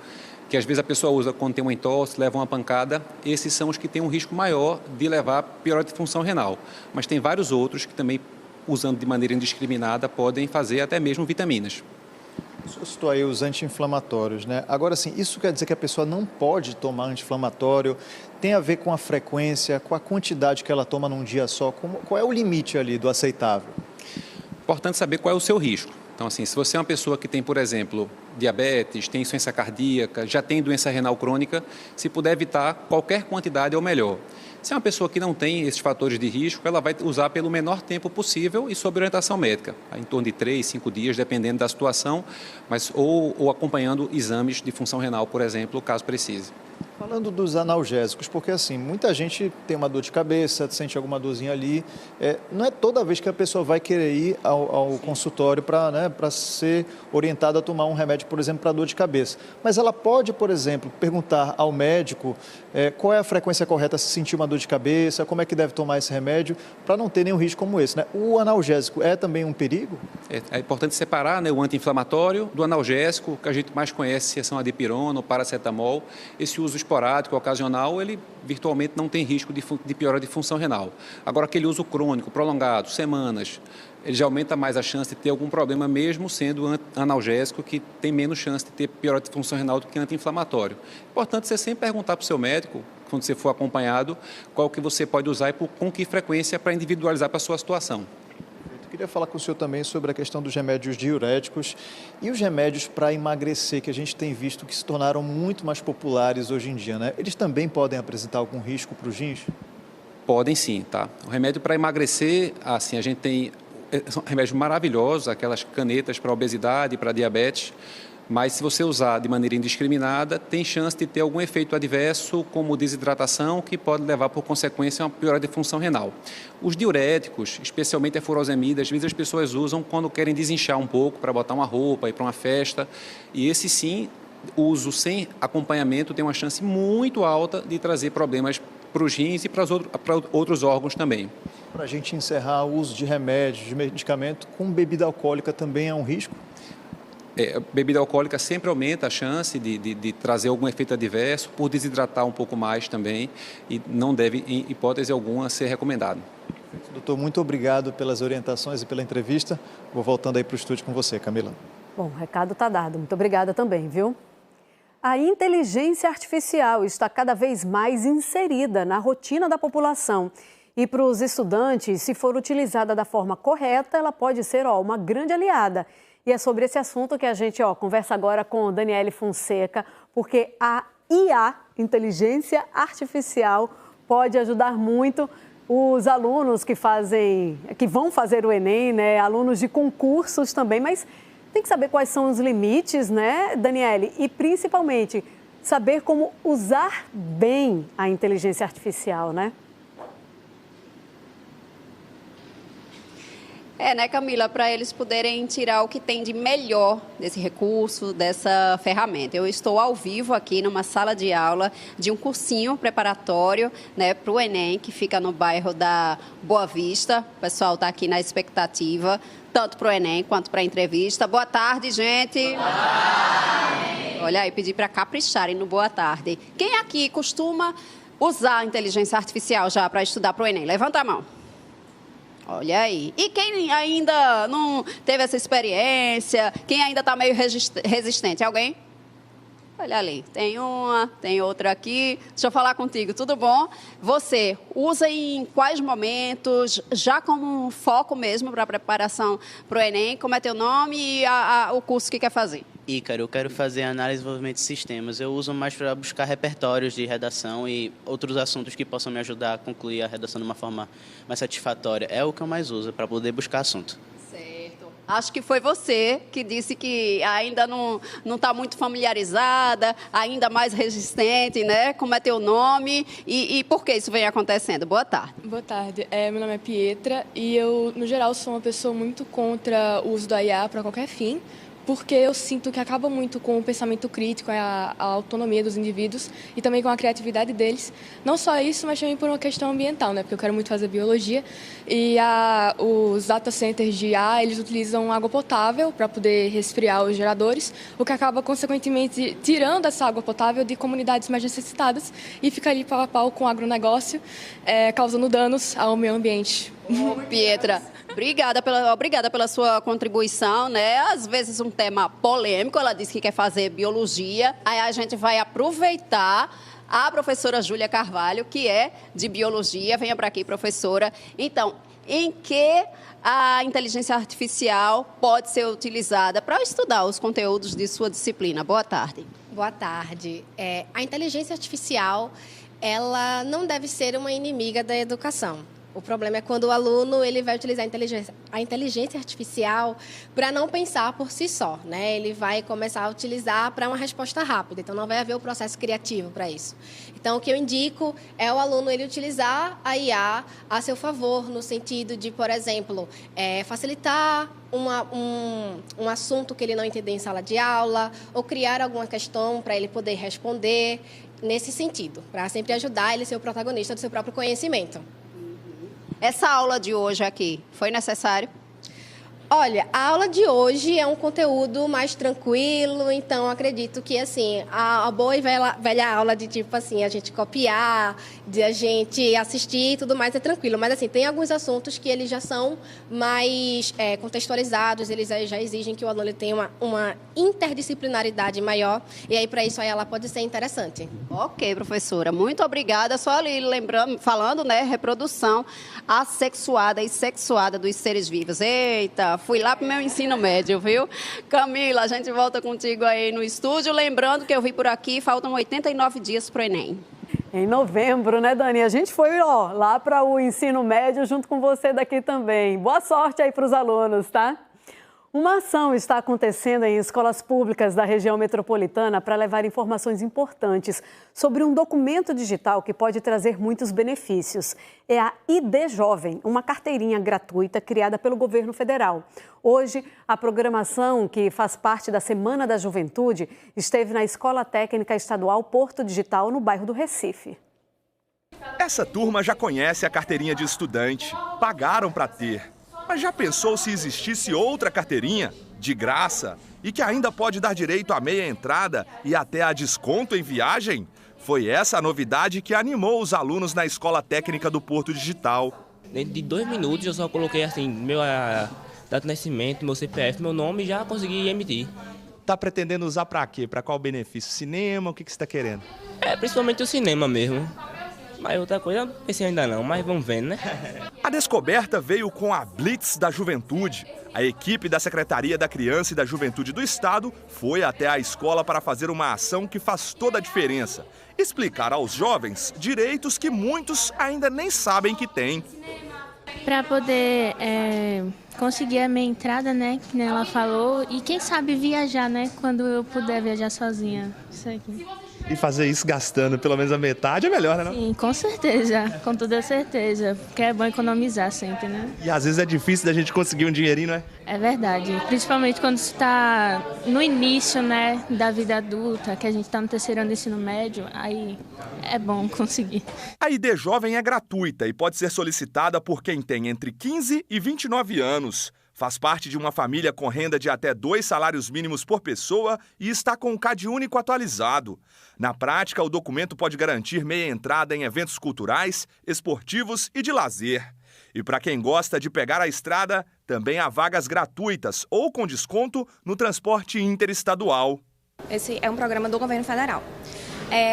que às vezes a pessoa usa quando tem uma entorse, leva uma pancada. Esses são os que têm um risco maior de levar a pior disfunção renal. Mas tem vários outros que também, usando de maneira indiscriminada, podem fazer até mesmo vitaminas. O senhor citou aí os anti-inflamatórios, né? Agora, sim, isso quer dizer que a pessoa não pode tomar anti-inflamatório? Tem a ver com a frequência, com a quantidade que ela toma num dia só? Qual é o limite ali do aceitável? Importante saber qual é o seu risco. Então, assim, se você é uma pessoa que tem, por exemplo, diabetes, tem insuficiência cardíaca, já tem doença renal crônica, se puder evitar, qualquer quantidade é o melhor. Se é uma pessoa que não tem esses fatores de risco, ela vai usar pelo menor tempo possível e sob orientação médica, em torno de 3, 5 dias, dependendo da situação, mas ou acompanhando exames de função renal, por exemplo, caso precise. Falando dos analgésicos, porque assim, muita gente tem uma dor de cabeça, sente alguma dorzinha ali, não é toda vez que a pessoa vai querer ir ao consultório para ser orientada a tomar um remédio, por exemplo, para dor de cabeça. Mas ela pode, por exemplo, perguntar ao médico qual é a frequência correta se sentir uma dor de cabeça, como é que deve tomar esse remédio, para não ter nenhum risco como esse, né? O analgésico é também um perigo? É importante separar, né, o anti-inflamatório do analgésico, que a gente mais conhece são a dipirona, o paracetamol. Esse uso esporádico, ocasional, ele virtualmente não tem risco de piora de função renal. Agora, aquele uso crônico, prolongado, semanas, ele já aumenta mais a chance de ter algum problema, mesmo sendo analgésico, que tem menos chance de ter piora de função renal do que anti-inflamatório. Importante você sempre perguntar para o seu médico, quando você for acompanhado, qual que você pode usar e com que frequência para individualizar para a sua situação. Queria falar com o senhor também sobre a questão dos remédios diuréticos e os remédios para emagrecer, que a gente tem visto que se tornaram muito mais populares hoje em dia, né? Eles também podem apresentar algum risco para os rins? Podem sim, tá? O remédio para emagrecer, assim, a gente tem são remédios maravilhosos, aquelas canetas para obesidade, para diabetes, mas se você usar de maneira indiscriminada, tem chance de ter algum efeito adverso, como desidratação, que pode levar, por consequência, a uma piora de função renal. Os diuréticos, especialmente a furosemida, às vezes as pessoas usam quando querem desinchar um pouco, para botar uma roupa, ir para uma festa, e esse sim, uso sem acompanhamento tem uma chance muito alta de trazer problemas para os rins e para outros órgãos também. Para a gente encerrar, o uso de remédios, de medicamento com bebida alcoólica também é um risco? Bebida alcoólica sempre aumenta a chance de trazer algum efeito adverso, por desidratar um pouco mais também, e não deve, em hipótese alguma, ser recomendado. Doutor, muito obrigado pelas orientações e pela entrevista. Vou voltando aí para o estúdio com você, Camila. Bom, o recado está dado. Muito obrigada também, viu? A inteligência artificial está cada vez mais inserida na rotina da população. E para os estudantes, se for utilizada da forma correta, ela pode ser uma grande aliada. E é sobre esse assunto que a gente conversa agora com Daniele Fonseca, porque a IA, inteligência artificial, pode ajudar muito os alunos que vão fazer o Enem, né? Alunos de concursos também, mas tem que saber quais são os limites, né, Daniele? E principalmente saber como usar bem a inteligência artificial, né? Né, Camila, para eles poderem tirar o que tem de melhor desse recurso, dessa ferramenta. Eu estou ao vivo aqui numa sala de aula de um cursinho preparatório, né, para o Enem, que fica no bairro da Boa Vista. O pessoal está aqui na expectativa, tanto para o Enem quanto para a entrevista. Boa tarde, gente. Boa tarde. Olha aí, pedi para capricharem no boa tarde. Quem aqui costuma usar a inteligência artificial já para estudar para o Enem? Levanta a mão. Olha aí. E quem ainda não teve essa experiência? Quem ainda está meio resistente? Alguém? Olha ali, tem uma, tem outra aqui. Deixa eu falar contigo, tudo bom? Você usa em quais momentos, já como um foco mesmo para a preparação para o Enem? Como é teu nome e o curso que quer fazer? Ícaro, eu quero fazer análise e desenvolvimento de sistemas. Eu uso mais para buscar repertórios de redação e outros assuntos que possam me ajudar a concluir a redação de uma forma mais satisfatória. É o que eu mais uso para poder buscar assunto. Acho que foi você que disse que ainda não está muito familiarizada, ainda mais resistente, né? Como é teu nome e por que isso vem acontecendo? Boa tarde. Boa tarde. Meu nome é Pietra e eu, no geral, sou uma pessoa muito contra o uso da IA para qualquer fim, porque eu sinto que acaba muito com o pensamento crítico, a autonomia dos indivíduos e também com a criatividade deles. Não só isso, mas também por uma questão ambiental, né? Porque eu quero muito fazer biologia e os data centers de IA, eles utilizam água potável para poder resfriar os geradores, o que acaba, consequentemente, tirando essa água potável de comunidades mais necessitadas e fica ali pau a pau com o agronegócio, causando danos ao meio ambiente. Pietra, obrigada pela sua contribuição, né? Às vezes um tema polêmico, ela disse que quer fazer biologia, aí a gente vai aproveitar a professora Júlia Carvalho, que é de biologia. Venha para aqui, professora. Então, em que a inteligência artificial pode ser utilizada para estudar os conteúdos de sua disciplina? Boa tarde. Boa tarde. A inteligência artificial, ela não deve ser uma inimiga da educação. O problema é quando o aluno ele vai utilizar a inteligência artificial para não pensar por si só, né? Ele vai começar a utilizar para uma resposta rápida, então não vai haver o processo criativo para isso. Então, o que eu indico é o aluno ele utilizar a IA a seu favor, no sentido de, por exemplo, facilitar um assunto que ele não entendeu em sala de aula, ou criar alguma questão para ele poder responder nesse sentido, para sempre ajudar ele a ser o protagonista do seu próprio conhecimento. Essa aula de hoje aqui, foi necessário? Olha, a aula de hoje é um conteúdo mais tranquilo, então acredito que, assim, a boa e velha aula de, tipo assim, a gente copiar, de a gente assistir e tudo mais é tranquilo. Mas, assim, tem alguns assuntos que eles já são mais contextualizados, eles já exigem que o aluno tenha uma interdisciplinaridade maior, e aí, para isso, aí ela pode ser interessante. Ok, professora, muito obrigada. Só ali lembrando, falando, né, reprodução assexuada e sexuada dos seres vivos. Eita! Fui lá para o meu ensino médio, viu? Camila, a gente volta contigo aí no estúdio. Lembrando que eu vi por aqui, faltam 89 dias para o Enem. Em novembro, né, Dani? A gente foi lá para o ensino médio junto com você daqui também. Boa sorte aí para os alunos, tá? Uma ação está acontecendo em escolas públicas da região metropolitana para levar informações importantes sobre um documento digital que pode trazer muitos benefícios. É a ID Jovem, uma carteirinha gratuita criada pelo governo federal. Hoje, a programação, que faz parte da Semana da Juventude, esteve na Escola Técnica Estadual Porto Digital, no bairro do Recife. Essa turma já conhece a carteirinha de estudante, pagaram para ter. Mas já pensou se existisse outra carteirinha, de graça, e que ainda pode dar direito à meia entrada e até a desconto em viagem? Foi essa a novidade que animou os alunos na Escola Técnica do Porto Digital. Dentro de 2 minutos eu só coloquei assim, meu data de nascimento, meu CPF, meu nome e já consegui emitir. Tá pretendendo usar para quê? Para qual benefício? Cinema? O que você está querendo? Principalmente o cinema mesmo. Mas outra coisa, pensei ainda não, mas vamos vendo, né? A descoberta veio com a Blitz da Juventude. A equipe da Secretaria da Criança e da Juventude do Estado foi até a escola para fazer uma ação que faz toda a diferença. Explicar aos jovens direitos que muitos ainda nem sabem que têm. Para poder conseguir a minha entrada, né, que ela falou, e quem sabe viajar, né, quando eu puder viajar sozinha. Isso aqui. E fazer isso gastando pelo menos a metade é melhor, né? Não? Sim, com certeza, com toda certeza, porque é bom economizar sempre, né? E às vezes é difícil da gente conseguir um dinheirinho, não é? É verdade, principalmente quando você está no início, né, da vida adulta, que a gente está no 3º ano do ensino médio, aí é bom conseguir. A ID Jovem é gratuita e pode ser solicitada por quem tem entre 15 e 29 anos. Faz parte de uma família com renda de até 2 salários mínimos por pessoa e está com o CadÚnico atualizado. Na prática, o documento pode garantir meia entrada em eventos culturais, esportivos e de lazer. E para quem gosta de pegar a estrada, também há vagas gratuitas ou com desconto no transporte interestadual. Esse é um programa do governo federal.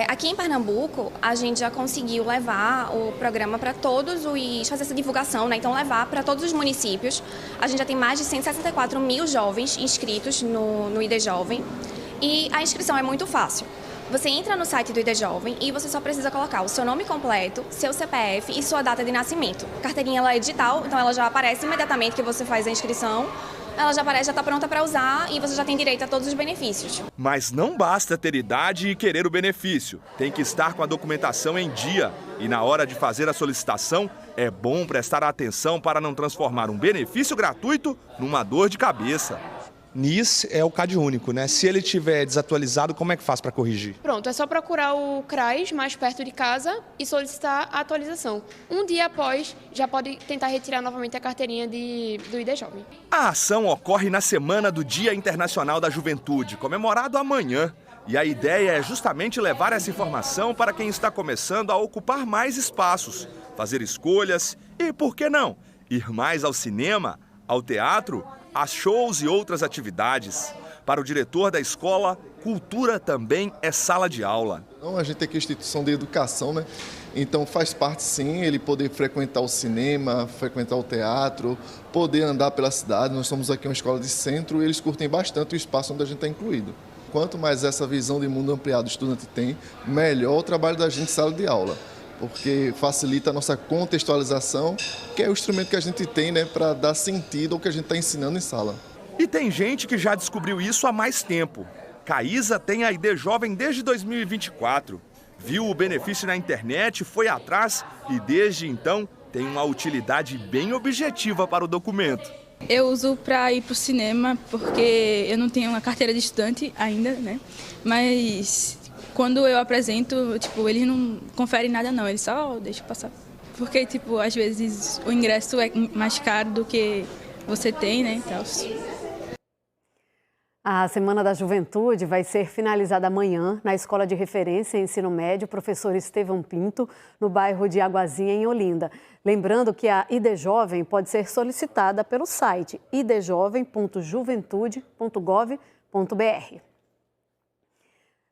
Aqui em Pernambuco, a gente já conseguiu levar o programa para todos os... fazer essa divulgação, né? Então, levar para todos os municípios. A gente já tem mais de 164 mil jovens inscritos no ID Jovem. E a inscrição é muito fácil. Você entra no site do ID Jovem e você só precisa colocar o seu nome completo, seu CPF e sua data de nascimento. A carteirinha ela é digital, então ela já aparece imediatamente que você faz a inscrição. Ela já aparece, já está pronta para usar e você já tem direito a todos os benefícios. Mas não basta ter idade e querer o benefício. Tem que estar com a documentação em dia. E na hora de fazer a solicitação, é bom prestar atenção para não transformar um benefício gratuito numa dor de cabeça. NIS é o CAD único, né? Se ele estiver desatualizado, como é que faz para corrigir? Pronto, é só procurar o CRAS mais perto de casa e solicitar a atualização. Um dia após, já pode tentar retirar novamente a carteirinha do ID Jovem. A ação ocorre na semana do Dia Internacional da Juventude, comemorado amanhã. E a ideia é justamente levar essa informação para quem está começando a ocupar mais espaços, fazer escolhas e, por que não, ir mais ao cinema, ao teatro, a shows e outras atividades. Para o diretor da escola, cultura também é sala de aula. Então, a gente tem aqui a instituição de educação, né? Então faz parte sim ele poder frequentar o cinema, frequentar o teatro, poder andar pela cidade. Nós somos aqui uma escola de centro e eles curtem bastante o espaço onde a gente está incluído. Quanto mais essa visão de mundo ampliado o estudante tem, melhor o trabalho da gente em sala de aula. Porque facilita a nossa contextualização, que é o instrumento que a gente tem, né, para dar sentido ao que a gente está ensinando em sala. E tem gente que já descobriu isso há mais tempo. Caísa tem a ID Jovem desde 2024. Viu o benefício na internet, foi atrás e desde então tem uma utilidade bem objetiva para o documento. Eu uso para ir para o cinema porque eu não tenho uma carteira de estudante ainda, né? Mas quando eu apresento, eles não conferem nada não, eles só deixam passar. Porque, às vezes o ingresso é mais caro do que você tem, né, e tal. A Semana da Juventude vai ser finalizada amanhã na Escola de Referência em Ensino Médio Professor Estevão Pinto, no bairro de Aguazinha, em Olinda. Lembrando que a ID Jovem pode ser solicitada pelo site idjovem.juventude.gov.br.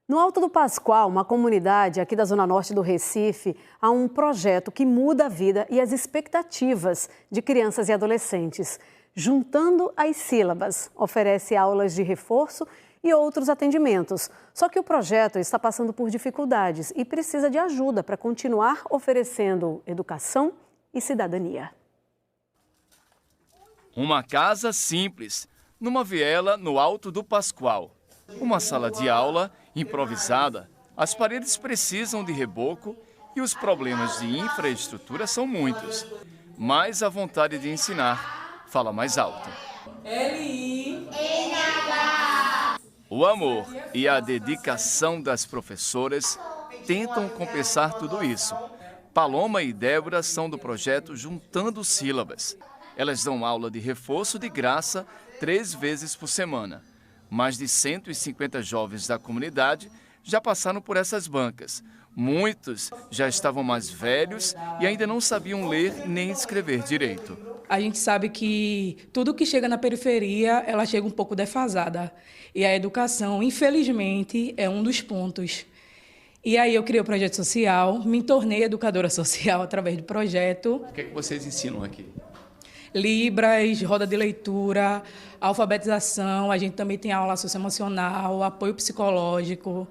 No Alto do Pascoal, uma comunidade aqui da Zona Norte do Recife, há um projeto que muda a vida e as expectativas de crianças e adolescentes. Juntando as Sílabas, oferece aulas de reforço e outros atendimentos. Só que o projeto está passando por dificuldades e precisa de ajuda para continuar oferecendo educação e cidadania. Uma casa simples, numa viela no Alto do Pascoal. Uma sala de aula improvisada. As paredes precisam de reboco e os problemas de infraestrutura são muitos. Mas a vontade de ensinar fala mais alto. O amor e a dedicação das professoras tentam compensar tudo isso. Paloma e Débora são do projeto Juntando Sílabas. Elas dão aula de reforço de graça 3 vezes por semana. Mais de 150 jovens da comunidade já passaram por essas bancas. Muitos já estavam mais velhos e ainda não sabiam ler nem escrever direito. A gente sabe que tudo que chega na periferia, ela chega um pouco defasada. E a educação, infelizmente, é um dos pontos. E aí eu criei o projeto social, me tornei educadora social através do projeto. O que é que vocês ensinam aqui? Libras, roda de leitura, alfabetização, a gente também tem aula socioemocional, apoio psicológico.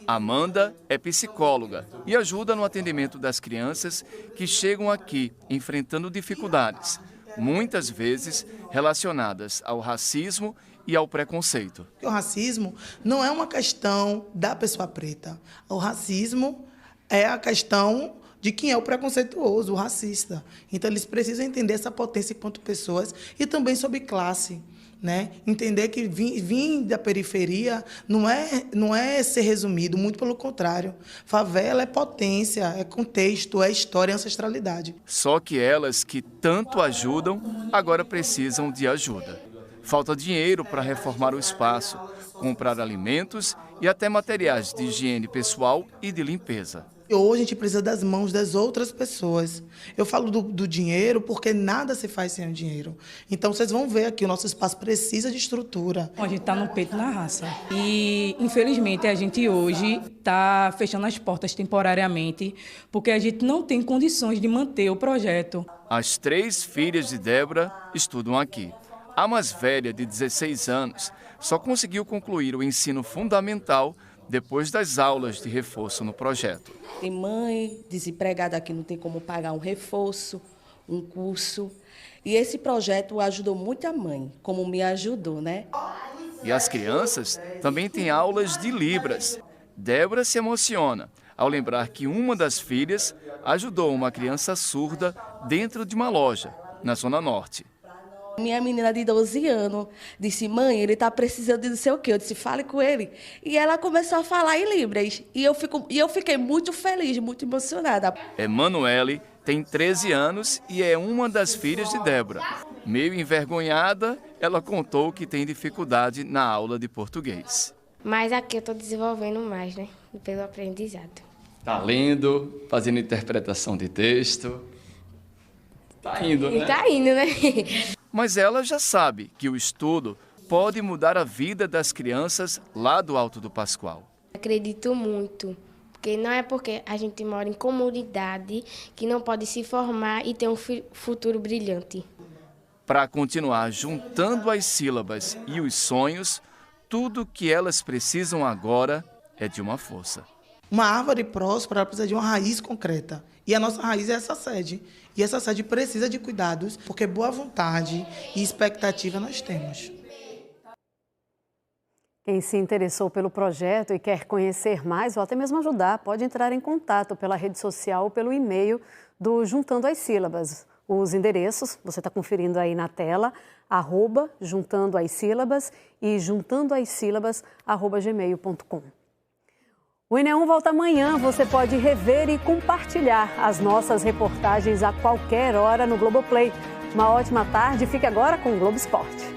Amanda é psicóloga e ajuda no atendimento das crianças que chegam aqui enfrentando dificuldades, muitas vezes relacionadas ao racismo e ao preconceito. O racismo não é uma questão da pessoa preta. O racismo é a questão de quem é o preconceituoso, o racista. Então, eles precisam entender essa potência enquanto pessoas e também sobre classe. Né? Entender que vir da periferia não é ser resumido, muito pelo contrário. Favela é potência, é contexto, é história, é ancestralidade. Só que elas que tanto ajudam, agora precisam de ajuda. Falta dinheiro para reformar o espaço, comprar alimentos e até materiais de higiene pessoal e de limpeza. Hoje a gente precisa das mãos das outras pessoas. Eu falo do dinheiro porque nada se faz sem o dinheiro. Então vocês vão ver aqui, o nosso espaço precisa de estrutura. A gente está no peito na raça. E, infelizmente, a gente hoje está fechando as portas temporariamente porque a gente não tem condições de manter o projeto. As 3 filhas de Débora estudam aqui. A mais velha, de 16 anos, só conseguiu concluir o ensino fundamental depois das aulas de reforço no projeto. Tem mãe desempregada que não tem como pagar um reforço, um curso. E esse projeto ajudou muito a mãe, como me ajudou, né? E as crianças também têm aulas de Libras. Débora se emociona ao lembrar que uma das filhas ajudou uma criança surda dentro de uma loja, na Zona Norte. Minha menina de 12 anos disse, mãe, ele está precisando de não sei o quê. Eu disse, fale com ele. E ela começou a falar em Libras. E eu fiquei muito feliz, muito emocionada. Emanuele tem 13 anos e é uma das filhas de Débora. Meio envergonhada, ela contou que tem dificuldade na aula de português. Mas aqui eu estou desenvolvendo mais, né? Pelo aprendizado. Está lendo, fazendo interpretação de texto. Está indo, né? Está indo, né? Mas ela já sabe que o estudo pode mudar a vida das crianças lá do Alto do Pascoal. Acredito muito, porque não é porque a gente mora em comunidade que não pode se formar e ter um futuro brilhante. Para continuar juntando as sílabas e os sonhos, tudo que elas precisam agora é de uma força. Uma árvore próspera precisa de uma raiz concreta. E a nossa raiz é essa sede. E essa sede precisa de cuidados, porque boa vontade e expectativa nós temos. Quem se interessou pelo projeto e quer conhecer mais ou até mesmo ajudar, pode entrar em contato pela rede social ou pelo e-mail do Juntando as Sílabas. Os endereços, você está conferindo aí na tela, @juntandoassílabas e juntandoassílabas@gmail.com. O Enem volta amanhã, você pode rever e compartilhar as nossas reportagens a qualquer hora no Globoplay. Uma ótima tarde, fique agora com o Globo Esporte.